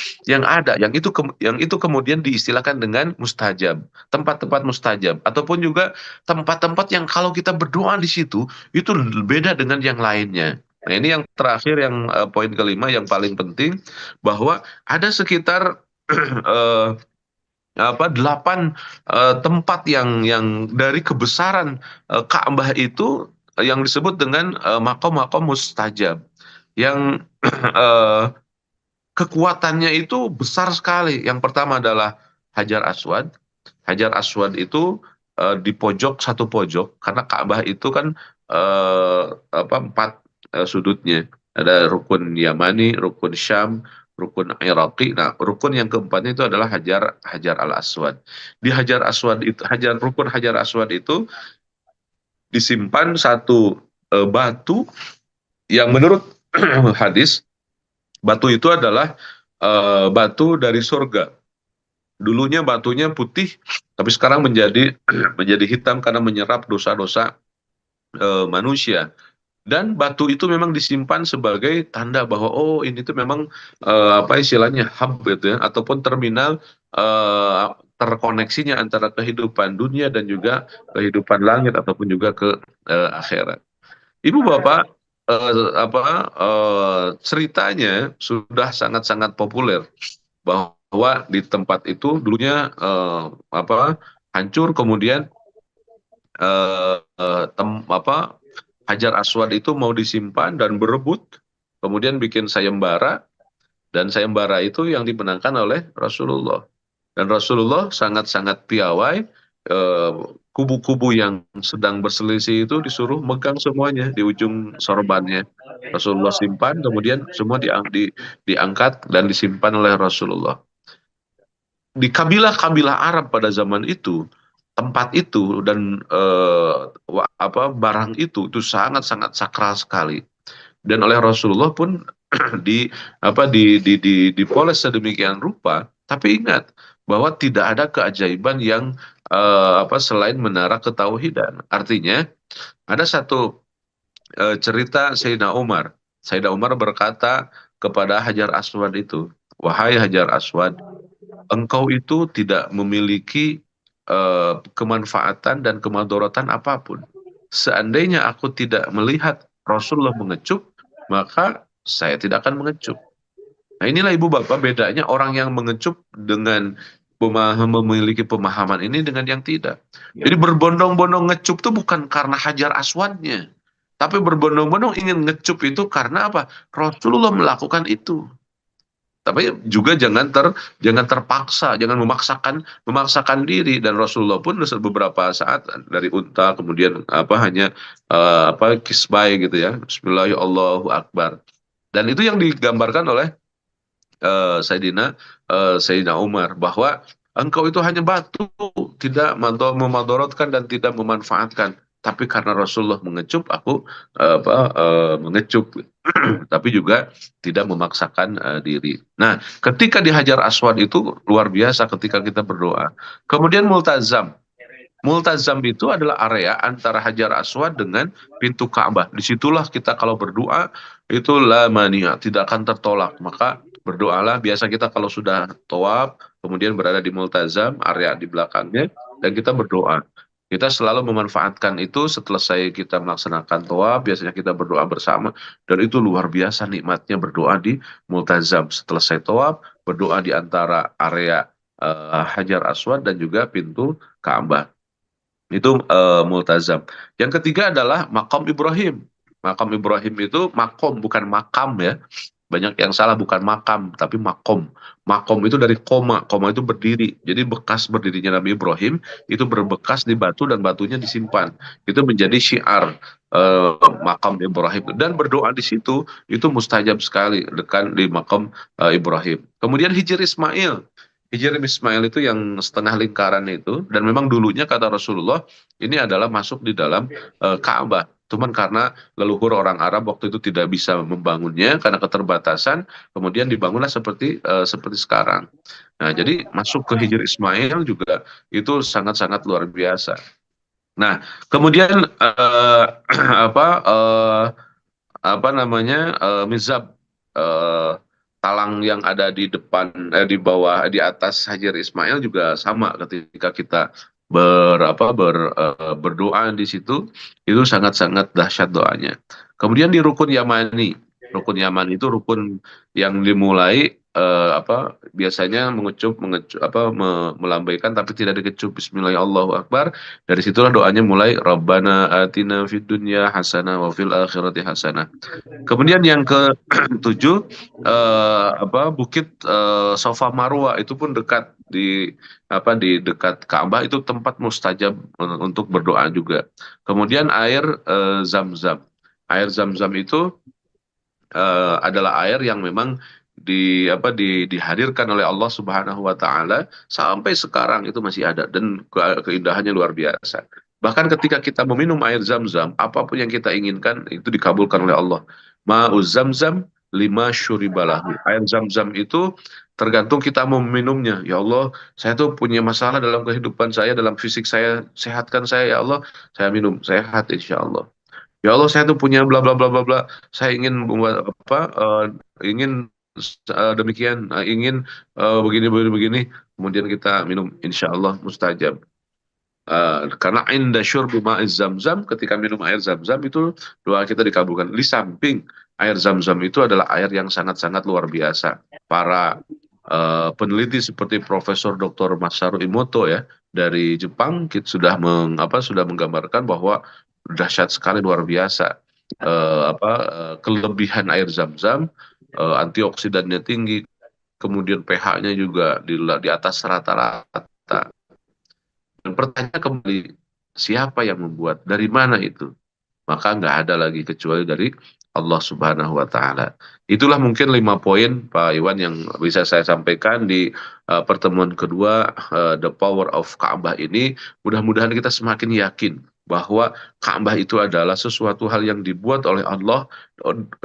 ada, yang itu kemudian diistilahkan dengan mustajab, tempat-tempat mustajab, ataupun juga tempat-tempat yang kalau kita berdoa di situ itu beda dengan yang lainnya. Nah, ini yang terakhir, yang poin kelima yang paling penting, bahwa ada sekitar delapan tempat yang dari kebesaran Ka'bah itu yang disebut dengan makom-makom mustajab, yang eh, kekuatannya itu besar sekali. Yang pertama adalah Hajar Aswad. Hajar Aswad itu di pojok, satu pojok, karena Ka'bah itu kan empat sudutnya. Ada rukun Yamani, rukun Syam, rukun Iraqi. Nah, rukun yang keempatnya itu adalah Hajar Hajar Al Aswad. Di Hajar Aswad itu, rukun Hajar Aswad itu disimpan satu batu yang menurut hadis, batu itu adalah batu dari surga. Dulunya batunya putih, tapi sekarang menjadi menjadi hitam karena menyerap dosa-dosa manusia. Dan batu itu memang disimpan sebagai tanda bahwa oh ini tuh memang apa istilahnya hub gitu ya, ataupun terminal terkoneksinya antara kehidupan dunia dan juga kehidupan langit ataupun juga ke akhirat. Ibu bapak, ceritanya sudah sangat-sangat populer bahwa di tempat itu dulunya hancur, kemudian Hajar Aswad itu mau disimpan dan berebut, kemudian bikin sayembara, dan sayembara itu yang dimenangkan oleh Rasulullah. Dan Rasulullah sangat-sangat piawai, eh, kubu-kubu yang sedang berselisih itu disuruh megang semuanya di ujung sorbannya. Rasulullah simpan, kemudian semua diangkat dan disimpan oleh Rasulullah. Di kabilah-kabilah Arab pada zaman itu, tempat itu dan barang itu sangat-sangat sakral sekali. Dan oleh Rasulullah pun dipoles sedemikian rupa. Tapi ingat bahwa tidak ada keajaiban yang selain menara ketauhidan. Artinya ada satu cerita Sayyidina Umar. Sayyidina Umar berkata, kepada Hajar Aswad itu, wahai Hajar Aswad, engkau itu tidak memiliki kemanfaatan dan kemadharatan apapun. Seandainya aku tidak melihat Rasulullah mengecup, maka saya tidak akan mengecup. Nah, inilah ibu bapak bedanya orang yang mengecup dengan memiliki pemahaman ini dengan yang tidak. Ya. Jadi berbondong-bondong ngecup itu bukan karena Hajar Aswadnya, tapi berbondong-bondong ingin ngecup itu karena apa? Rasulullah melakukan itu. Tapi juga jangan terpaksa, jangan memaksakan diri, dan Rasulullah pun beberapa saat dari unta kemudian hanya kisbai gitu ya. Bismillahirrahmanirrahim. Dan itu yang digambarkan oleh Sayyidina Umar, bahwa engkau itu hanya batu, tidak memadorotkan dan tidak memanfaatkan. Tapi karena Rasulullah mengecup, aku mengecup, tapi juga tidak memaksakan diri. Nah, ketika di Hajar Aswad itu luar biasa ketika kita berdoa. Kemudian multazam. Multazam itu adalah area antara Hajar Aswad dengan pintu Ka'bah. Disitulah kita kalau berdoa itu la mania, tidak akan tertolak. Maka berdoalah, biasa kita kalau sudah tawaf, kemudian berada di multazam, area di belakangnya, dan kita berdoa. Kita selalu memanfaatkan itu setelah kita melaksanakan tawaf, biasanya kita berdoa bersama, dan itu luar biasa nikmatnya berdoa di multazam. Setelah saya tawaf, berdoa di antara area Hajar Aswad dan juga pintu Ka'bah. Itu multazam. Yang ketiga adalah makom Ibrahim. Makom Ibrahim itu makom, bukan makam ya. Banyak yang salah, bukan makam, tapi makom. Makom itu dari koma. Koma itu berdiri. Jadi bekas berdirinya Nabi Ibrahim itu berbekas di batu dan batunya disimpan. Itu menjadi syiar makam Ibrahim. Dan berdoa di situ itu mustajab sekali dekat di makam Ibrahim. Kemudian Hijr Ismail. Hijr Ismail itu yang setengah lingkaran itu, dan memang dulunya kata Rasulullah ini adalah masuk di dalam Ka'bah. Cuman karena leluhur orang Arab waktu itu tidak bisa membangunnya karena keterbatasan, kemudian dibangunlah seperti sekarang. Nah, jadi masuk ke Hijr Ismail juga itu sangat-sangat luar biasa. Nah, kemudian apa eh, apa namanya mizab, eh, talang yang ada di depan, di bawah, di atas Hajar Ismail juga sama ketika kita berdoa di situ, itu sangat-sangat dahsyat doanya. Kemudian di rukun Yamani itu rukun yang dimulai biasanya mengecup melambaikan tapi tidak dikecup. Bismillahirrahmanirrahim. Dari situlah doanya mulai, Rabbana atina fid dunya hasanah wa fil akhirati hasanah. Kemudian yang ke-7, Bukit Safa Marwa itu pun dekat di dekat Ka'bah, itu tempat mustajab untuk berdoa juga. Kemudian air Zam-Zam. Air Zam-Zam itu adalah air yang memang dihadirkan oleh Allah Subhanahu wa taala, sampai sekarang itu masih ada, dan keindahannya luar biasa. Bahkan ketika kita meminum air Zam-Zam, apapun yang kita inginkan itu dikabulkan oleh Allah. Ma'uz Zam-Zam lima syuribalahu. Air Zam-Zam itu tergantung kita mau meminumnya. Ya Allah, saya tuh punya masalah dalam kehidupan saya, dalam fisik saya, sehatkan saya ya Allah, saya minum, sehat insya Allah. Ya Allah, saya tuh punya bla bla bla bla bla. Saya ingin membuat ingin demikian, ingin begini begini begini. Kemudian kita minum, insya Allah mustajab. Karena inda syurbi ma'iz Zam-Zam, ketika minum air Zam-Zam itu doa kita dikabulkan. Di samping air Zam-Zam itu adalah air yang sangat-sangat luar biasa. Para peneliti seperti Profesor Dr. Masaru Emoto ya dari Jepang sudah menggambarkan bahwa dahsyat sekali, luar biasa kelebihan air Zam-Zam, antioksidannya tinggi, kemudian pH-nya juga di atas rata-rata. Dan pertanyaan kembali, siapa yang membuat? Dari mana itu? Maka nggak ada lagi kecuali dari Allah Subhanahu wa Ta'ala. Itulah mungkin 5 poin, Pak Iwan, yang bisa saya sampaikan di pertemuan kedua The Power of Ka'bah ini. Mudah-mudahan kita semakin yakin bahwa Ka'bah itu adalah sesuatu hal yang dibuat oleh Allah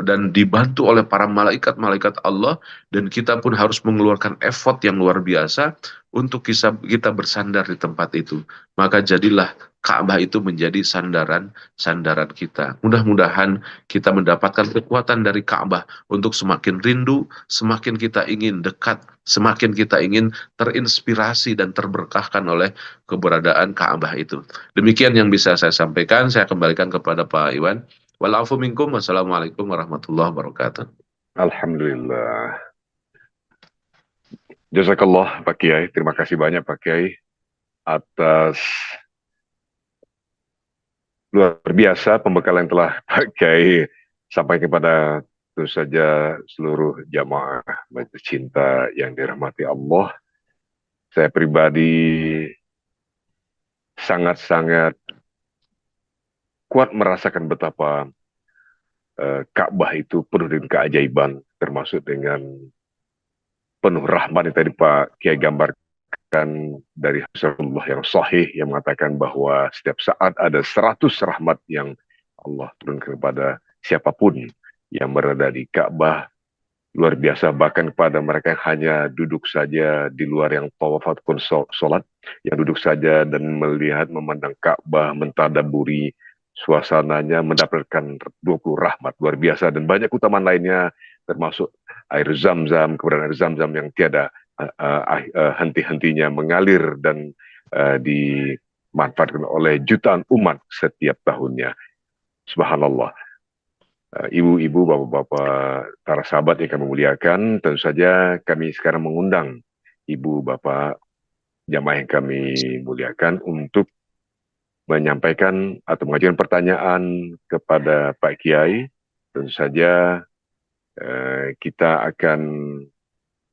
dan dibantu oleh para malaikat-malaikat Allah, dan kita pun harus mengeluarkan effort yang luar biasa untuk kita bersandar di tempat itu. Maka jadilah Ka'bah itu menjadi sandaran kita. Mudah-mudahan kita mendapatkan kekuatan dari Ka'bah untuk semakin rindu, semakin kita ingin dekat, semakin kita ingin terinspirasi dan terberkahkan oleh keberadaan Ka'bah itu. Demikian yang bisa saya sampaikan. Saya kembalikan kepada Pak Iwan. Walafu minkum. Wassalamualaikum warahmatullahi wabarakatuh. Alhamdulillah. Jazakallah Pak Kiai. Terima kasih banyak Pak Kiai atas luar biasa pembekalan yang telah Pak Kiai sampaikan kepada tentu saja seluruh jamaah majelis cinta yang dirahmati Allah. Saya pribadi sangat-sangat kuat merasakan betapa Ka'bah itu penuh dengan keajaiban, termasuk dengan penuh rahmat yang tadi Pak Kiai gambarkan dari Rasulullah yang sahih yang mengatakan bahwa setiap saat ada 100 rahmat yang Allah turunkan kepada siapapun yang berada di Ka'bah. Luar biasa, bahkan kepada mereka yang hanya duduk saja di luar yang tawaf ataupun sholat, yang duduk saja dan melihat, memandang Ka'bah, mentadaburi suasananya, mendapatkan 20 rahmat luar biasa, dan banyak keutamaan lainnya termasuk air zam-zam, keberadaan air zam-zam yang tiada henti-hentinya mengalir dan dimanfaatkan oleh jutaan umat setiap tahunnya. Subhanallah. Ibu-ibu, bapak-bapak, para sahabat yang kami muliakan, tentu saja kami sekarang mengundang ibu, bapak, jamaah yang kami muliakan untuk menyampaikan atau mengajukan pertanyaan kepada Pak Kiai. Tentu saja kita akan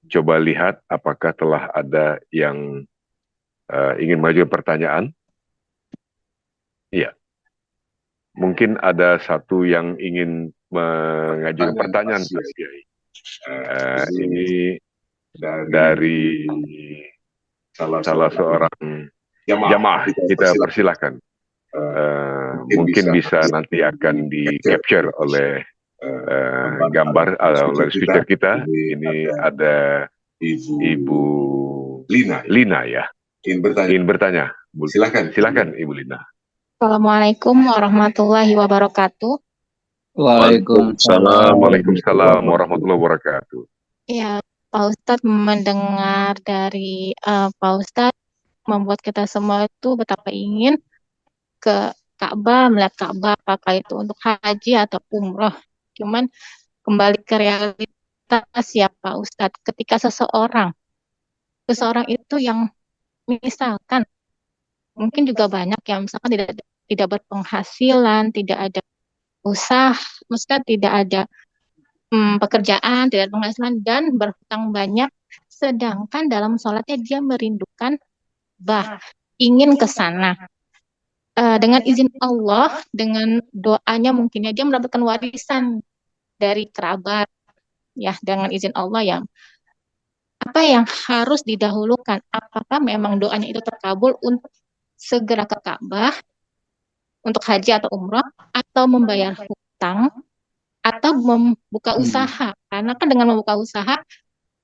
coba lihat apakah telah ada yang ingin mengajukan pertanyaan. Iya. Mungkin ada satu yang ingin mengajukan pertanyaan, Pak Kiai. Ini dari salah seorang jamaah. Kita persilahkan. Mungkin bisa nanti akan di-capture oleh gambar oleh speaker kita. Ini ada Ibu Lina ya. Ingin bertanya. Silakan Ibu Lina. Assalamualaikum warahmatullahi wabarakatuh. Waalaikumsalam. Waalaikumsalam warahmatullahi wabarakatuh. Ya, Pak Ustadz, mendengar dari Pak Ustadz membuat kita semua itu betapa ingin ke Ka'bah, melihat Ka'bah, apakah itu untuk haji atau umroh. Cuman kembali ke realitas ya Pak Ustadz, ketika seseorang itu yang misalkan mungkin juga banyak yang misalkan tidak berpenghasilan, tidak ada usaha, maksudnya tidak ada pekerjaan, tidak ada penghasilan dan berhutang banyak, sedangkan dalam sholatnya dia merindukan ingin ke sana. Dengan izin Allah, dengan doanya mungkinnya dia mendapatkan warisan dari kerabat, ya dengan izin Allah ya. Apa yang harus didahulukan? Apakah memang doanya itu terkabul untuk segera ke Ka'bah untuk haji atau umroh, atau membayar hutang, atau membuka usaha? Karena kan dengan membuka usaha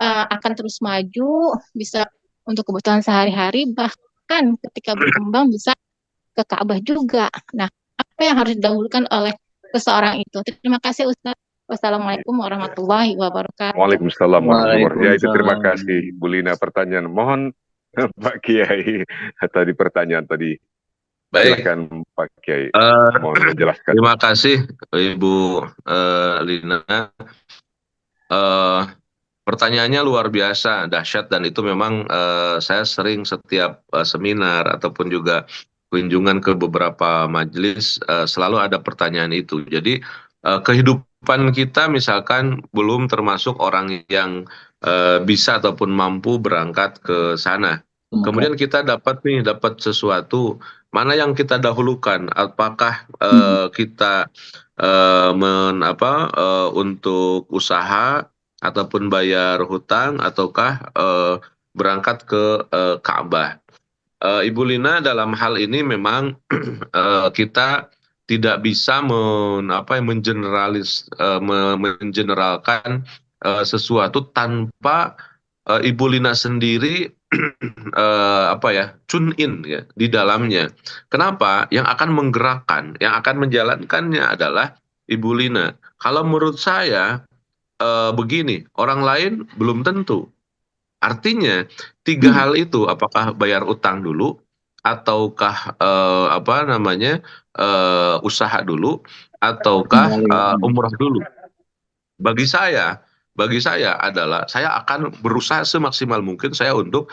akan terus maju, bisa untuk kebutuhan sehari-hari, bahkan ketika berkembang bisa ke Ka'bah juga. Nah, apa yang harus didahulukan oleh seseorang itu? Terima kasih Ustaz. Wassalamualaikum warahmatullahi wabarakatuh. Waalaikumsalam warahmatullahi wabarakatuh. Itu terima kasih Bu Lina pertanyaan. Mohon Pak Kiai tadi pertanyaan tadi. Baik. Silakan Pak Kiai. Mohon menjelaskan. Terima kasih Ibu Lina. Pertanyaannya luar biasa, dahsyat, dan itu memang saya sering setiap seminar ataupun juga kunjungan ke beberapa majelis selalu ada pertanyaan itu. Jadi kehidupan kita misalkan belum termasuk orang yang bisa ataupun mampu berangkat ke sana. Kemudian kita dapat sesuatu, mana yang kita dahulukan? Apakah kita untuk usaha ataupun bayar hutang, ataukah berangkat ke Ka'bah? Ibu Lina, dalam hal ini memang kita tidak bisa mengeneralkan sesuatu tanpa Ibu Lina sendiri apa ya, tune in ya di dalamnya. Kenapa? Yang akan menggerakkan, yang akan menjalankannya adalah Ibu Lina. Kalau menurut saya begini, orang lain belum tentu. Artinya tiga Hmm. hal itu, apakah bayar utang dulu, ataukah apa namanya usaha dulu, ataukah umroh dulu. Bagi saya, bagi saya adalah saya akan berusaha semaksimal mungkin saya untuk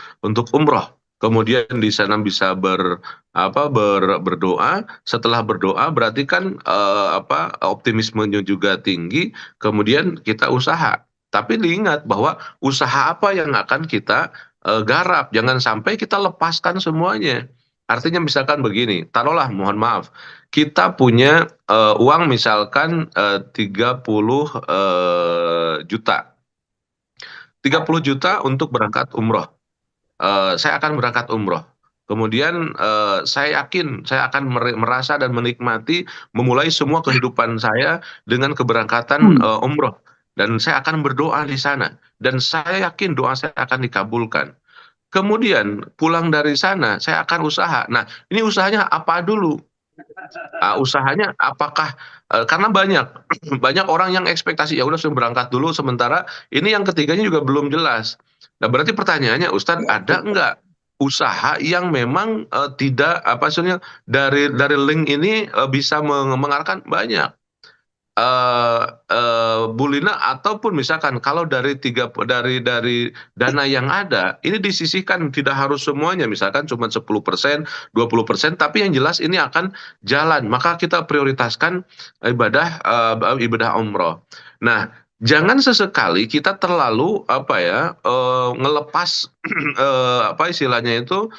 umroh. Kemudian di sana bisa berdoa. Setelah berdoa berarti kan apa, optimismenya juga tinggi. Kemudian kita usaha. Tapi diingat bahwa usaha apa yang akan kita garap. Jangan sampai kita lepaskan semuanya. Artinya misalkan begini, taruhlah mohon maaf, kita punya uang misalkan 30 juta. 30 juta untuk berangkat umroh. Saya akan berangkat umroh. Kemudian saya yakin saya akan merasa dan menikmati memulai semua kehidupan saya dengan keberangkatan Hmm. umroh. Dan saya akan berdoa di sana. Dan saya yakin doa saya akan dikabulkan. Kemudian pulang dari sana saya akan usaha. Nah, ini usahanya apa dulu? Usahanya apakah karena banyak banyak orang yang ekspektasi ya udah saya berangkat dulu sementara ini yang ketiganya juga belum jelas. Nah, berarti pertanyaannya Ustadz, ada nggak usaha yang memang tidak apa sebenarnya dari link ini bisa mengarahkan banyak Bu Lina, ataupun misalkan kalau dari dana yang ada ini disisihkan, tidak harus semuanya, misalkan cuma 10%, 20%, tapi yang jelas ini akan jalan, maka kita prioritaskan ibadah umroh. Nah, jangan sesekali kita terlalu apa ya, ngelepas apa istilahnya itu,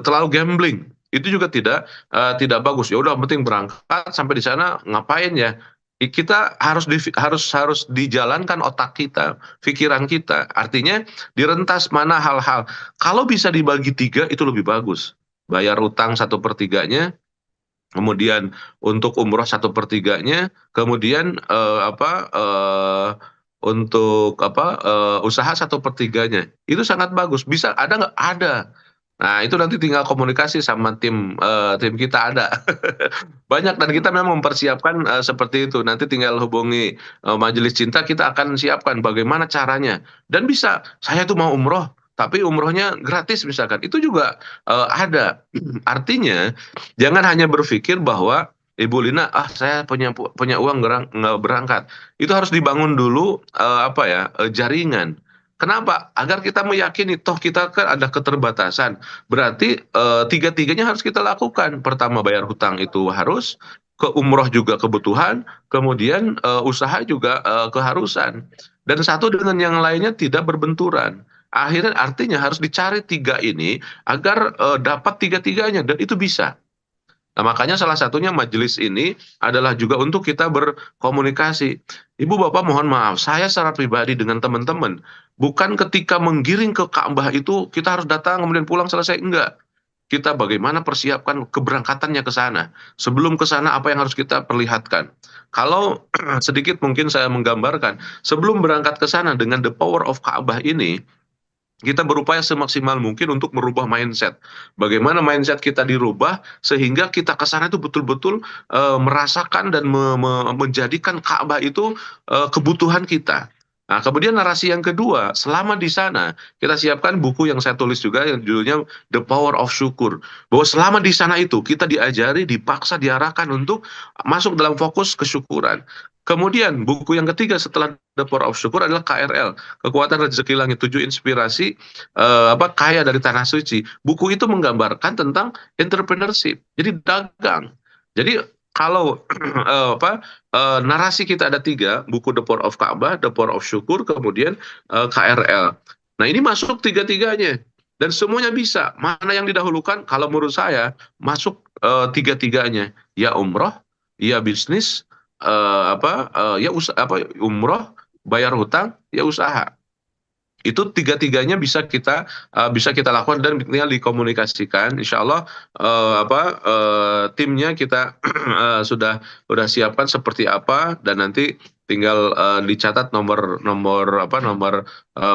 terlalu gambling. Itu juga tidak bagus. Ya udah penting berangkat, sampai di sana ngapain ya? Kita harus dijalankan otak kita, pikiran kita. Artinya direntas mana hal-hal. Kalau bisa dibagi tiga itu lebih bagus. Bayar utang 1/3-nya, kemudian untuk umroh 1/3-nya, kemudian untuk usaha 1/3-nya. Itu sangat bagus. Bisa ada nggak? Ada. Nah, itu nanti tinggal komunikasi sama tim kita ada. Banyak, dan kita memang mempersiapkan seperti itu. Nanti tinggal hubungi Majelis Cinta, kita akan siapkan bagaimana caranya. Dan bisa, saya tuh mau umroh, tapi umrohnya gratis misalkan. Itu juga ada. Artinya, jangan hanya berpikir bahwa Ibu Lina, saya punya uang nggak berangkat. Itu harus dibangun dulu apa ya, jaringan. Kenapa? Agar kita meyakini toh kita kan ada keterbatasan. Berarti tiga-tiganya harus kita lakukan. Pertama bayar hutang itu harus, ke umroh juga kebutuhan, kemudian usaha juga keharusan. Dan satu dengan yang lainnya tidak berbenturan. Akhirnya artinya harus dicari tiga ini agar dapat tiga-tiganya, dan itu bisa. Nah, makanya salah satunya majelis ini adalah juga untuk kita berkomunikasi. Ibu Bapak mohon maaf, saya secara pribadi dengan teman-teman, bukan ketika menggiring ke Ka'bah itu kita harus datang kemudian pulang selesai, enggak. Kita bagaimana persiapkan keberangkatannya ke sana. Sebelum ke sana apa yang harus kita perlihatkan. Kalau sedikit mungkin saya menggambarkan, sebelum berangkat ke sana dengan the power of Ka'bah ini, kita berupaya semaksimal mungkin untuk merubah mindset. Bagaimana mindset kita dirubah sehingga kita ke sana itu betul-betul merasakan dan menjadikan Ka'bah itu kebutuhan kita. Nah, kemudian narasi yang kedua, selama di sana kita siapkan buku yang saya tulis juga yang judulnya The Power of Syukur. Bahwa selama di sana itu kita diajari, dipaksa, diarahkan untuk masuk dalam fokus kesyukuran. Kemudian buku yang ketiga setelah The Power of Syukur adalah KRL, Kekuatan Rezeki Langit, 7 inspirasi kaya dari tanah suci. Buku itu menggambarkan tentang entrepreneurship. Jadi dagang. Jadi kalau narasi kita ada tiga, buku The Power of Ka'bah, The Power of Syukur, kemudian KRL. Nah, ini masuk tiga-tiganya. Dan semuanya bisa. Mana yang didahulukan? Kalau menurut saya, masuk tiga-tiganya. Ya umroh, ya bisnis, ya umroh, bayar hutang, ya usaha. Itu tiga-tiganya bisa kita lakukan dan tinggal dikomunikasikan. Insya Allah timnya kita sudah siapkan seperti apa, dan nanti tinggal dicatat nomor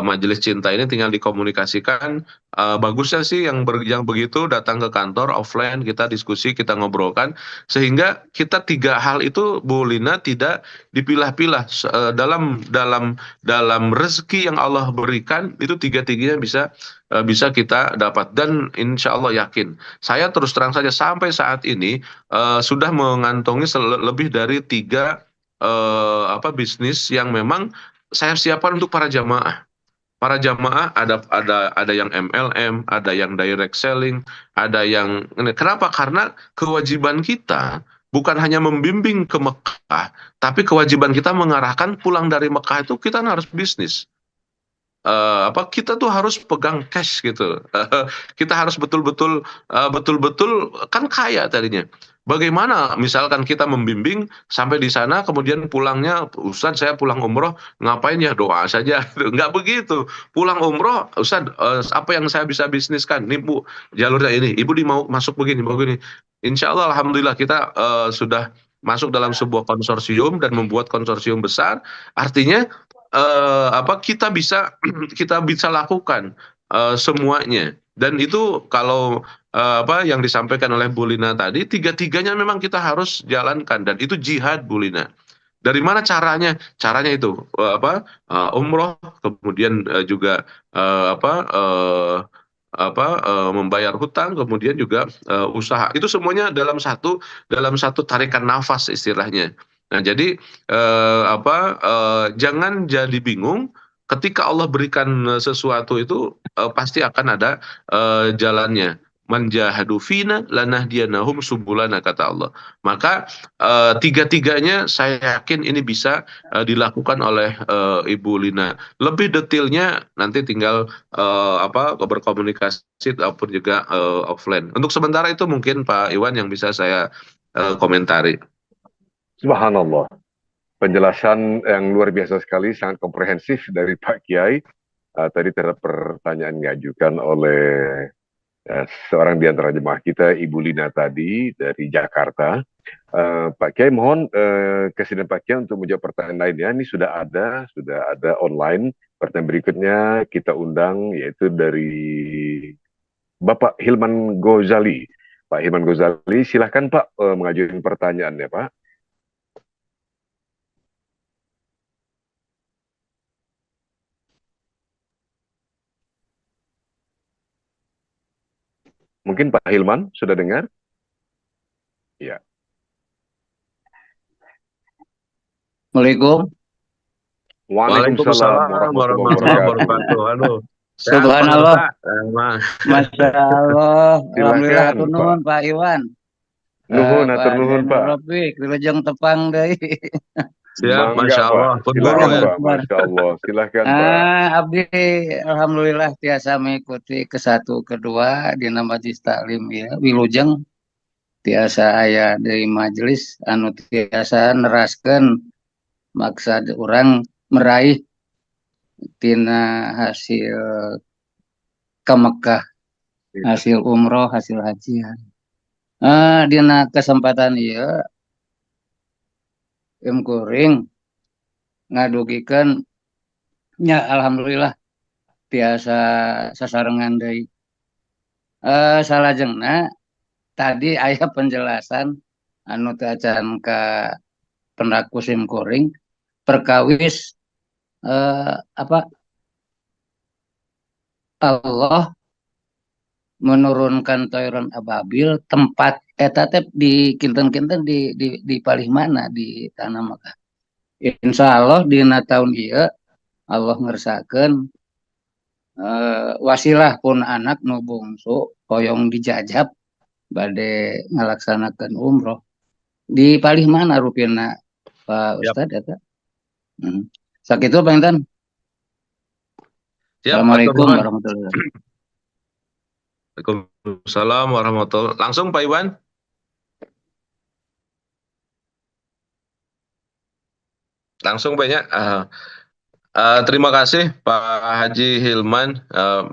majelis cinta ini, tinggal dikomunikasikan. Bagusnya sih yang begitu datang ke kantor offline, kita diskusi, kita ngobrolkan, sehingga kita tiga hal itu Bu Lina tidak dipilah-pilah. Dalam rezeki yang Allah berikan itu tiga-tiganya bisa kita dapat, dan insya Allah yakin, saya terus terang saja sampai saat ini sudah mengantongi lebih dari tiga bisnis yang memang saya siapkan untuk para jamaah. Para jamaah ada yang MLM, ada yang direct selling, ada yang kenapa? Karena kewajiban kita bukan hanya membimbing ke Mekah, tapi kewajiban kita mengarahkan pulang dari Mekah itu kita harus bisnis. Kita tuh harus pegang cash gitu. Kita harus betul-betul kan kaya tadinya. Bagaimana misalkan kita membimbing sampai di sana kemudian pulangnya, Ustaz saya pulang umroh ngapain ya, doa saja. Nggak begitu. Pulang umroh, Ustaz apa yang saya bisa bisniskan? Nih Bu, jalurnya ini. Ibu mau masuk begini, begini. Insya Allah Alhamdulillah kita sudah masuk dalam sebuah konsorsium dan membuat konsorsium besar. Artinya kita bisa lakukan semuanya, dan itu kalau yang disampaikan oleh Bu Lina tadi, tiga-tiganya memang kita harus jalankan, dan itu jihad Bu Lina. Dari mana caranya? Caranya itu umroh, kemudian juga membayar hutang, kemudian juga usaha. Itu semuanya dalam satu tarikan nafas istilahnya. Nah, jadi jangan jadi bingung ketika Allah berikan sesuatu itu, pasti akan ada jalannya. Manjahadu fina lanahdiyannahum subulana, kata Allah. Maka tiga-tiganya saya yakin ini bisa dilakukan oleh Ibu Lina. Lebih detailnya nanti tinggal berkomunikasi ataupun juga offline. Untuk sementara itu mungkin Pak Iwan yang bisa saya komentari. Subhanallah. Penjelasan yang luar biasa sekali, sangat komprehensif dari Pak Kiai. Tadi terhadap pertanyaan yang diajukan oleh seorang di antara jemaah kita, Ibu Lina tadi dari Jakarta. Pak Kiai, mohon kesediaan Pak Kiai untuk menjawab pertanyaan lainnya. Ini sudah ada online. Pertanyaan berikutnya kita undang, yaitu dari Bapak Hilman Gozali. Pak Hilman Gozali, silahkan Pak mengajukan pertanyaannya Pak. Mungkin Pak Hilman sudah dengar? Ya. Assalamualaikum. Waalaikumsalam warahmatullahi wabarakatuh. Aduh, Subhanallah. Masya Allah. Alhamdulillah, Silakan, nuhun Pak Iwan. Nuhun, atur nuhun Pak. Robik, wilujeng tepang deui. Siap, Mangga, Masya Allah. Pak. Silakan Pak, Masya Allah. Silakan Pak. Abdi alhamdulillah tiasa mengikuti ke satu kedua di Majelis Taklim ya. Wilujeng tiasa aya dari majelis anu tiasa neraskeun maksud orang meraih tina hasil ke Mekah, hasil umroh, hasil hajian. Dina kesempatan ieu kuring ngadugikeun nya alhamdulillah tiasa sasarengan deui. Salajengna tadi aya penjelasan anu teu acan ka pendaku kuring perkawis Allah menurunkan toiron ababil tempat eta teh di kinten-kinten di palih mana di tanah Mekah. Insya Allah dina tahun ieu Allah ngersakeun wasilah pun anak nu bungsu hoyong dijajab bade ngalaksanakeun umroh. Di palih mana rupina Pak Ustadz eta? Sakitu Pak Intan. Assalamualaikum warahmatullahi wabarakatuh. Waalaikumsalam warahmatullahi. Langsung Pak Iwan. Langsung banyak. Terima kasih Pak Haji Hilman,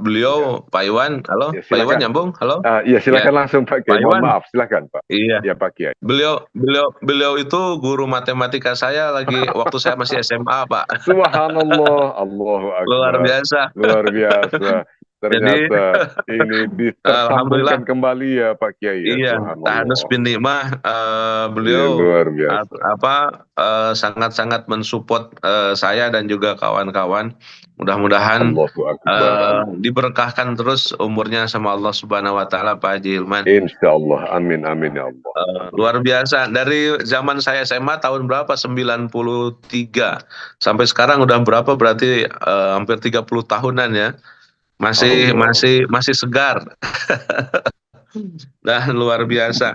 beliau Pak Iwan, halo, Ya, Pak Iwan silakan. nyambung, halo, Ya, ya, silakan langsung Pak Pak Kiai. Mohon Iwan, maaf, silakan Pak. iya, Ya Pak Kiai. beliau itu guru matematika saya lagi waktu saya masih SMA, Pak. Subhanallah, Allahu Luar Akbar. biasa. Luar biasa. Jadi, Ternyata ini alhamdulillah, tersambungkan kembali ya Pak Kiai ya. iya, Tahanus Subhanallah. bin Nikmah, Iya, beliau luar biasa. sangat-sangat mensupport saya dan juga kawan-kawan. Mudah-mudahan Allahu Akbar. diberkahkan terus umurnya sama Allah Subhanahu wa Ta'ala, Pak Haji Hilman. Insya Allah. Amin, amin ya Allah. Luar biasa. Dari zaman saya SMA tahun berapa? 93 sampai sekarang udah berapa? Berarti hampir 30 tahunan ya. Masih Allah. masih segar. Dan luar biasa.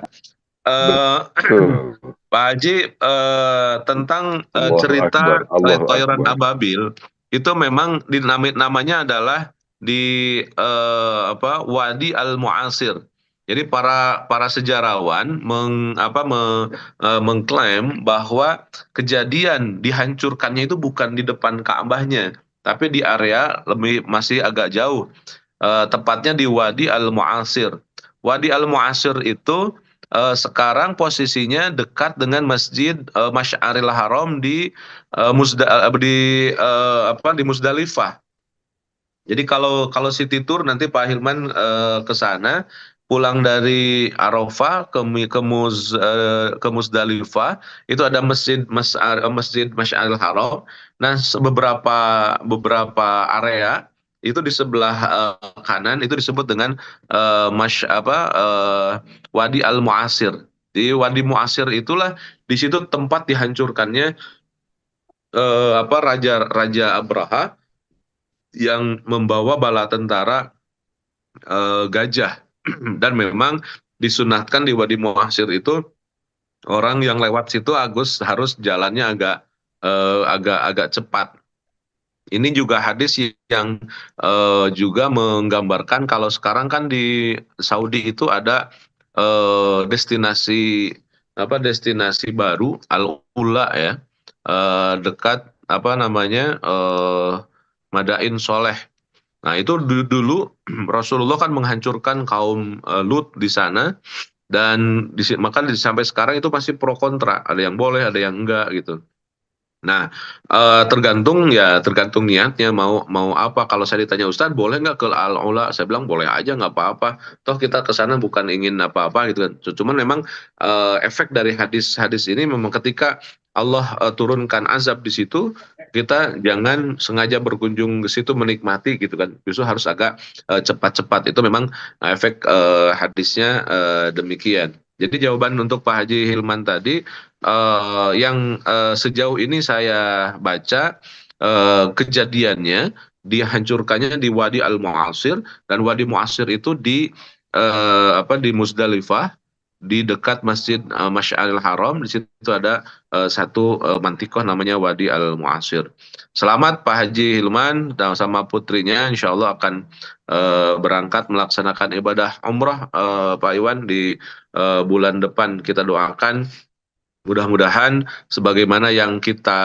Betul. Pak Haji, tentang Allahu Akbar. cerita Allahu Toyoran Akbar. Ababil itu memang namanya adalah di Wadi Al-Mu'asir. Jadi para sejarawan mengklaim bahwa kejadian dihancurkannya itu bukan di depan Ka'bahnya, tapi di area masih agak jauh. Tepatnya di Wadi Al-Mu'asir. Wadi Al-Mu'asir itu sekarang posisinya dekat dengan Masjid Masy'aril Haram di di Musdalifah. Jadi kalau city tour nanti Pak Hilman ke sana, pulang dari Arafah ke Musdalifah, itu ada Masjid Masy'aril Haram. Nah, beberapa area itu di sebelah kanan itu disebut dengan Wadi Al-Mu'asir. Di Wadi Mu'asir itulah di situ tempat dihancurkannya Raja Abraha yang membawa bala tentara gajah. Dan memang disunahkan di Wadi Mu'asir itu orang yang lewat situ harus jalannya agak cepat. Ini juga hadis yang juga menggambarkan kalau sekarang kan di Saudi itu ada destinasi baru Al-Ula ya, dekat Madain Soleh. Nah itu dulu Rasulullah kan menghancurkan kaum Lut di sana, dan maka sampai sekarang itu masih pro kontra, ada yang boleh ada yang enggak gitu. Nah, tergantung niatnya mau apa. Kalau saya ditanya Ustadz boleh nggak ke Al-Ula, saya bilang boleh aja, nggak apa-apa. Toh kita ke sana bukan ingin apa-apa gitu kan. Cuman memang efek dari hadis ini memang ketika Allah turunkan azab di situ, kita jangan sengaja berkunjung ke situ menikmati gitu kan. Justru harus agak cepat-cepat. Itu memang efek hadisnya demikian. Jadi jawaban untuk Pak Haji Hilman tadi, yang sejauh ini saya baca kejadiannya dihancurkannya di Wadi Al-Mu'asir, dan Wadi Mu'asir itu di Musdalifah, di dekat Masjid Masy'aril Haram. Di situ ada satu mantikoh namanya Wadi Al-Mu'asir. Selamat Pak Haji Hilman dan sama putrinya, insya Allah akan berangkat melaksanakan ibadah umrah Pak Iwan di bulan depan. Kita doakan mudah-mudahan sebagaimana yang kita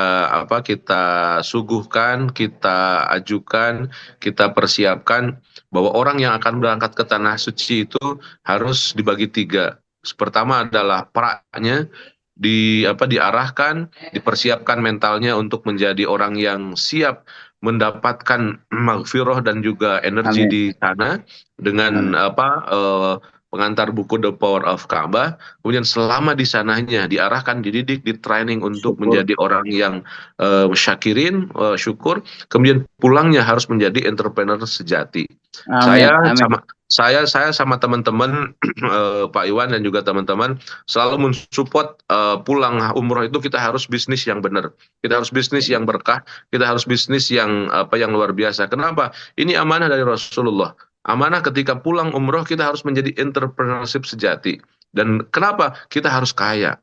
suguhkan, kita ajukan, kita persiapkan, bahwa orang yang akan berangkat ke tanah suci itu harus dibagi 3. Pertama adalah praknya diarahkan, dipersiapkan mentalnya untuk menjadi orang yang siap mendapatkan maghfirah dan juga energi Amin. di sana dengan pengantar buku The Power of Ka'bah. Kemudian selama di sananya diarahkan, dididik, ditraining untuk Syukur. menjadi orang yang syakirin, syukur. Kemudian pulangnya harus menjadi entrepreneur sejati. Amin. Saya sama teman-teman Pak Iwan dan juga teman-teman selalu mensupport pulang umroh itu kita harus bisnis yang benar. Kita harus bisnis yang berkah, kita harus bisnis yang luar biasa. Kenapa? Ini amanah dari Rasulullah. Amanah ketika pulang umroh kita harus menjadi entrepreneurship sejati. Dan kenapa? Kita harus kaya.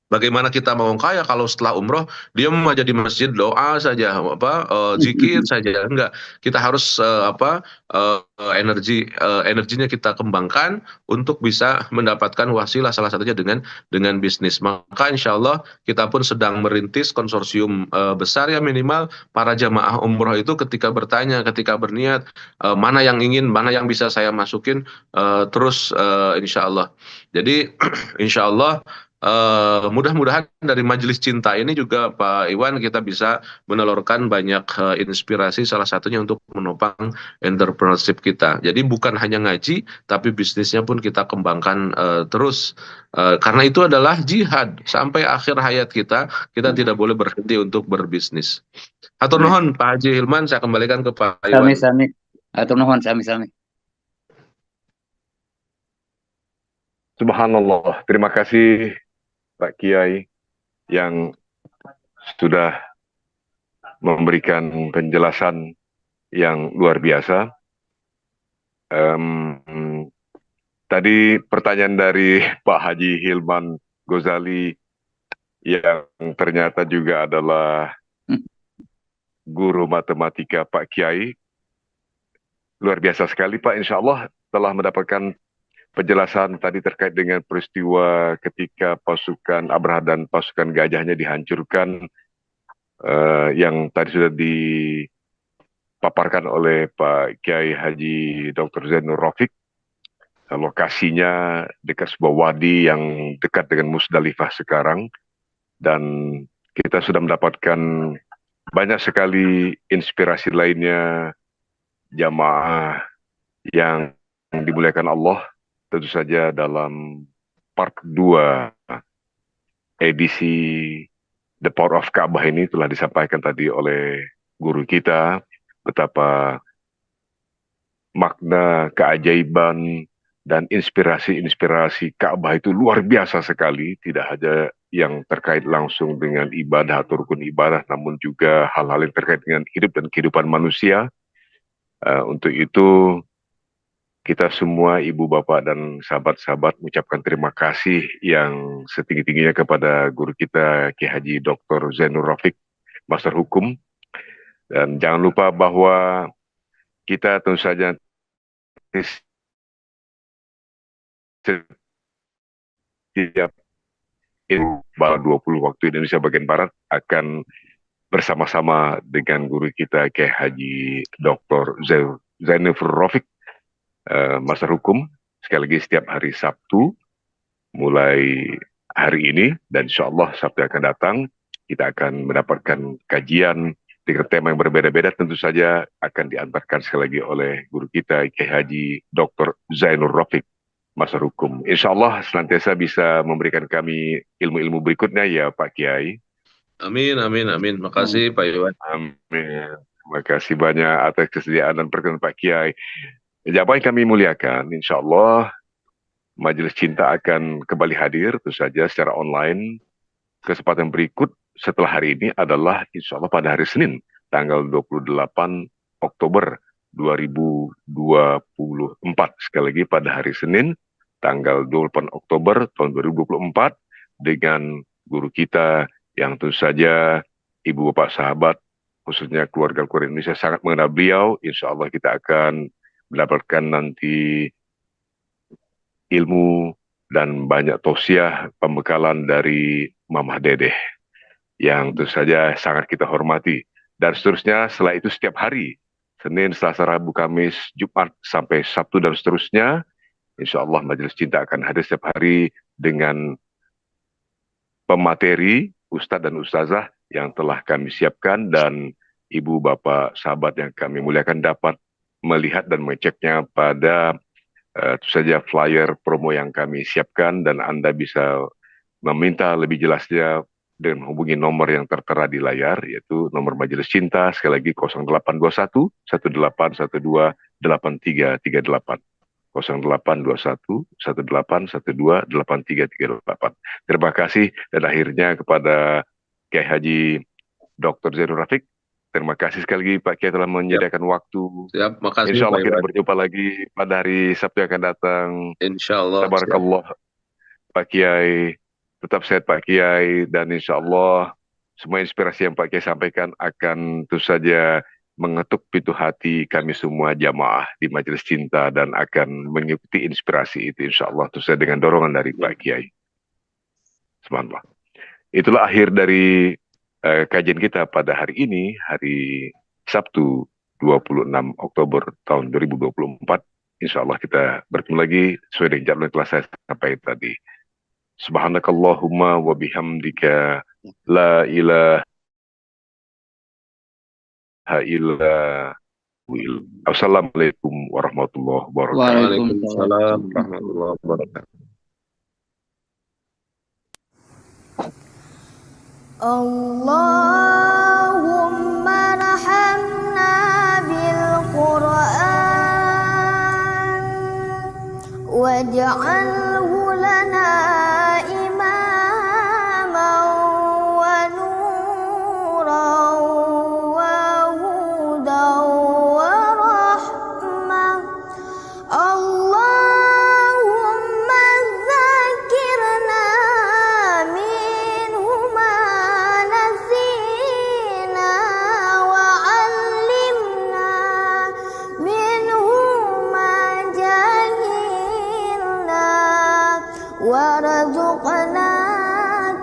Bagaimana kita mau kaya kalau setelah umroh dia mau jadi masjid doa saja, zikir saja, enggak. Kita harus energinya kita kembangkan untuk bisa mendapatkan wasilah, salah satunya dengan bisnis. Maka insya Allah kita pun sedang merintis konsorsium besar, ya minimal para jamaah umroh itu ketika bertanya, ketika berniat, mana yang ingin, mana yang bisa saya masukin, terus insya Allah. Jadi insya Allah mudah-mudahan dari Majelis Cinta ini juga Pak Iwan kita bisa menelurkan banyak inspirasi, salah satunya untuk menopang entrepreneurship kita. Jadi bukan hanya ngaji, tapi bisnisnya pun kita kembangkan terus. Karena itu adalah jihad sampai akhir hayat kita. Kita tidak boleh berhenti untuk berbisnis. Hatur Baik. nuhun Pak Haji Hilman, saya kembalikan ke Pak Iwan. Sami-sami. Atur nuhun sami-sami. Subhanallah. Terima kasih Pak Kiai yang sudah memberikan penjelasan yang luar biasa. Tadi pertanyaan dari Pak Haji Hilman Ghazali yang ternyata juga adalah guru matematika Pak Kiai. Luar biasa sekali Pak, insya Allah telah mendapatkan penjelasan tadi terkait dengan peristiwa ketika pasukan Abraha dan pasukan gajahnya dihancurkan, yang tadi sudah dipaparkan oleh Pak Kiai Haji Dr. Zainur Rafiq. Lokasinya dekat sebuah wadi yang dekat dengan Musdalifah sekarang, dan kita sudah mendapatkan banyak sekali inspirasi lainnya jamaah yang dimuliakan Allah. Tentu saja dalam part 2 edisi The Power of Ka'bah ini telah disampaikan tadi oleh guru kita betapa makna, keajaiban, dan inspirasi-inspirasi Ka'bah itu luar biasa sekali, tidak hanya yang terkait langsung dengan ibadah atau rukun ibadah, namun juga hal-hal yang terkait dengan hidup dan kehidupan manusia. Untuk itu, kita semua, ibu, bapak, dan sahabat-sahabat mengucapkan terima kasih yang setinggi-tingginya kepada guru kita, Ki Haji Dr. Zainur Rafiq, Master Hukum. Dan jangan lupa bahwa kita tentu saja setiap 20 waktu Indonesia bagian Barat akan bersama-sama dengan guru kita Kiai Haji Dr. Zainur Rafiq, Master Hukum, sekali lagi setiap hari Sabtu mulai hari ini, dan insya Allah Sabtu yang akan datang kita akan mendapatkan kajian dengan tema yang berbeda-beda, tentu saja akan diantarkan sekali lagi oleh guru kita Kiai Haji Dr. Zainur Rafiq, Master Hukum. Insya Allah senantiasa bisa memberikan kami ilmu-ilmu berikutnya ya Pak Kiai. Amin, amin, amin. Makasih Pak Iwan. Amin. Terima kasih banyak atas kesediaan dan perkenan Pak Kiai. Jamaah yang kami muliakan, insya Allah Majelis Cinta akan kembali hadir, tentu saja secara online. Kesempatan berikut setelah hari ini adalah insya Allah pada hari Senin, tanggal 28 Oktober 2024. Sekali lagi pada hari Senin, tanggal 28 Oktober tahun 2024, dengan guru kita yang tentu saja ibu bapak sahabat, khususnya keluarga-keluarga Indonesia sangat mengenal beliau. Insya Allah kita akan mendapatkan nanti ilmu dan banyak tausiah pembekalan dari Mamah Dedeh yang tentu saja sangat kita hormati. Dan seterusnya setelah itu setiap hari, Senin, Selasa, Rabu, Kamis, Jumat, sampai Sabtu dan seterusnya, insya Allah Majelis Cinta akan hadir setiap hari dengan pemateri, ustadz dan ustazah yang telah kami siapkan, dan ibu, bapak, sahabat yang kami muliakan dapat melihat dan mengeceknya pada itu saja flyer promo yang kami siapkan, dan Anda bisa meminta lebih jelasnya dengan menghubungi nomor yang tertera di layar, yaitu nomor Majelis Cinta, sekali lagi 0821 1812 8338. 0821 1812 8338. Terima kasih, dan akhirnya kepada Kiai Haji Dr. Zainur Rafiq, terima kasih sekali lagi Pak Kiai telah menyediakan waktu. Siap, makasih Insya Allah Pak kita Iwan. berjumpa lagi pada hari Sabtu yang akan datang. Insya Allah. Tabarakallah Pak Kiai. Tetap sehat Pak Kiai, dan insya Allah semua inspirasi yang Pak Kiai sampaikan akan tentu saja mengetuk pintu hati kami semua jamaah di Majelis Cinta, dan akan mengikuti inspirasi itu insya Allah tentu saja dengan dorongan dari Pak Kiai. Subhanallah. Itulah akhir dari kajian kita pada hari ini, hari Sabtu 26 Oktober tahun 2024. Insya Allah kita bertemu lagi sesuai dengan jadwal yang telah saya sampaikan tadi. Subhanakallahumma wa bihamdika la ilaha illa anta. Assalamualaikum warahmatullahi wabarakatuh. Waalaikumsalam warahmatullahi wabarakatuh. Allahumma rahamna bil Qur'an waj'alhu lana imaman wa nuran wa hudan wa rahmah. Allahumma dzakirna minhu ma nasina wa 'allimna minhu ma jahilna warzuqna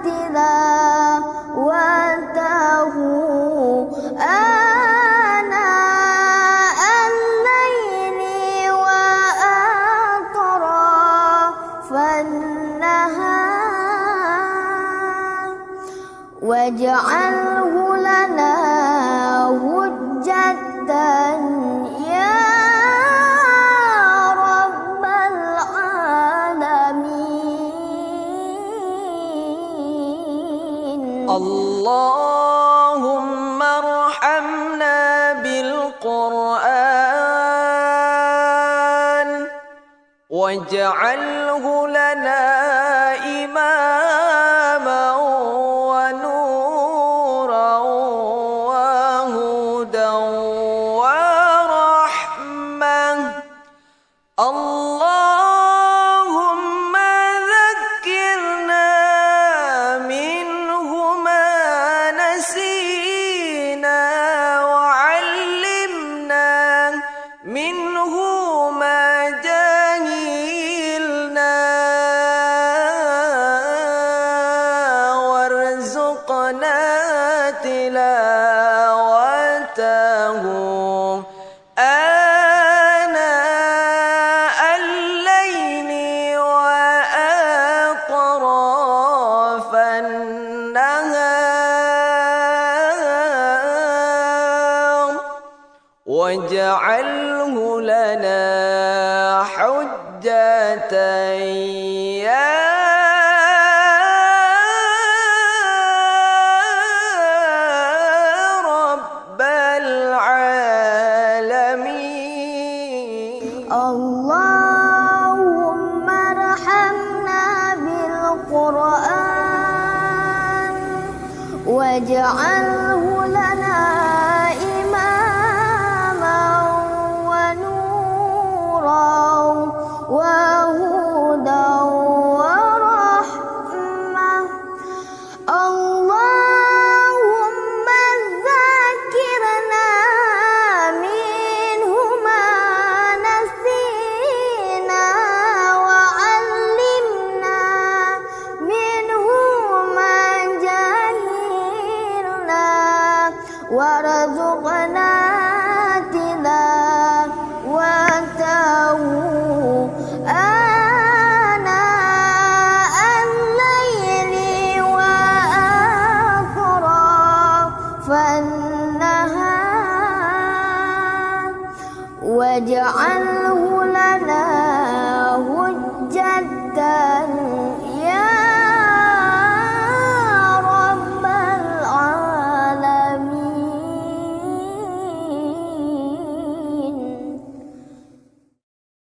tilawatahu ana al-laili wa atrafan nahar waj'alhu lana hujjatan ya rabbal alamin. Allahumma arhamna bil Qur'an waj'alhu lana imaman wa nuran wa hudan wa rahmah. Allahumma dhakkirna minhu ma nasina wa 'allimna minhu ma jahilna warzuqna tilawatahu ana al-laili wa atrafan nahar waj'alhu lana hujjatan ya rabbal alamin. Allahumma arhamna bil Qur'an waj'alhu lana imaman wa nuran wa hudan wa rahmah. Allahumma dzakirna minhu ma nasina wa 'allimna minhu ma jahilna warzuqna tilawatahu ana al-laili wa atrafan nahar waj'alhu lana hujjatan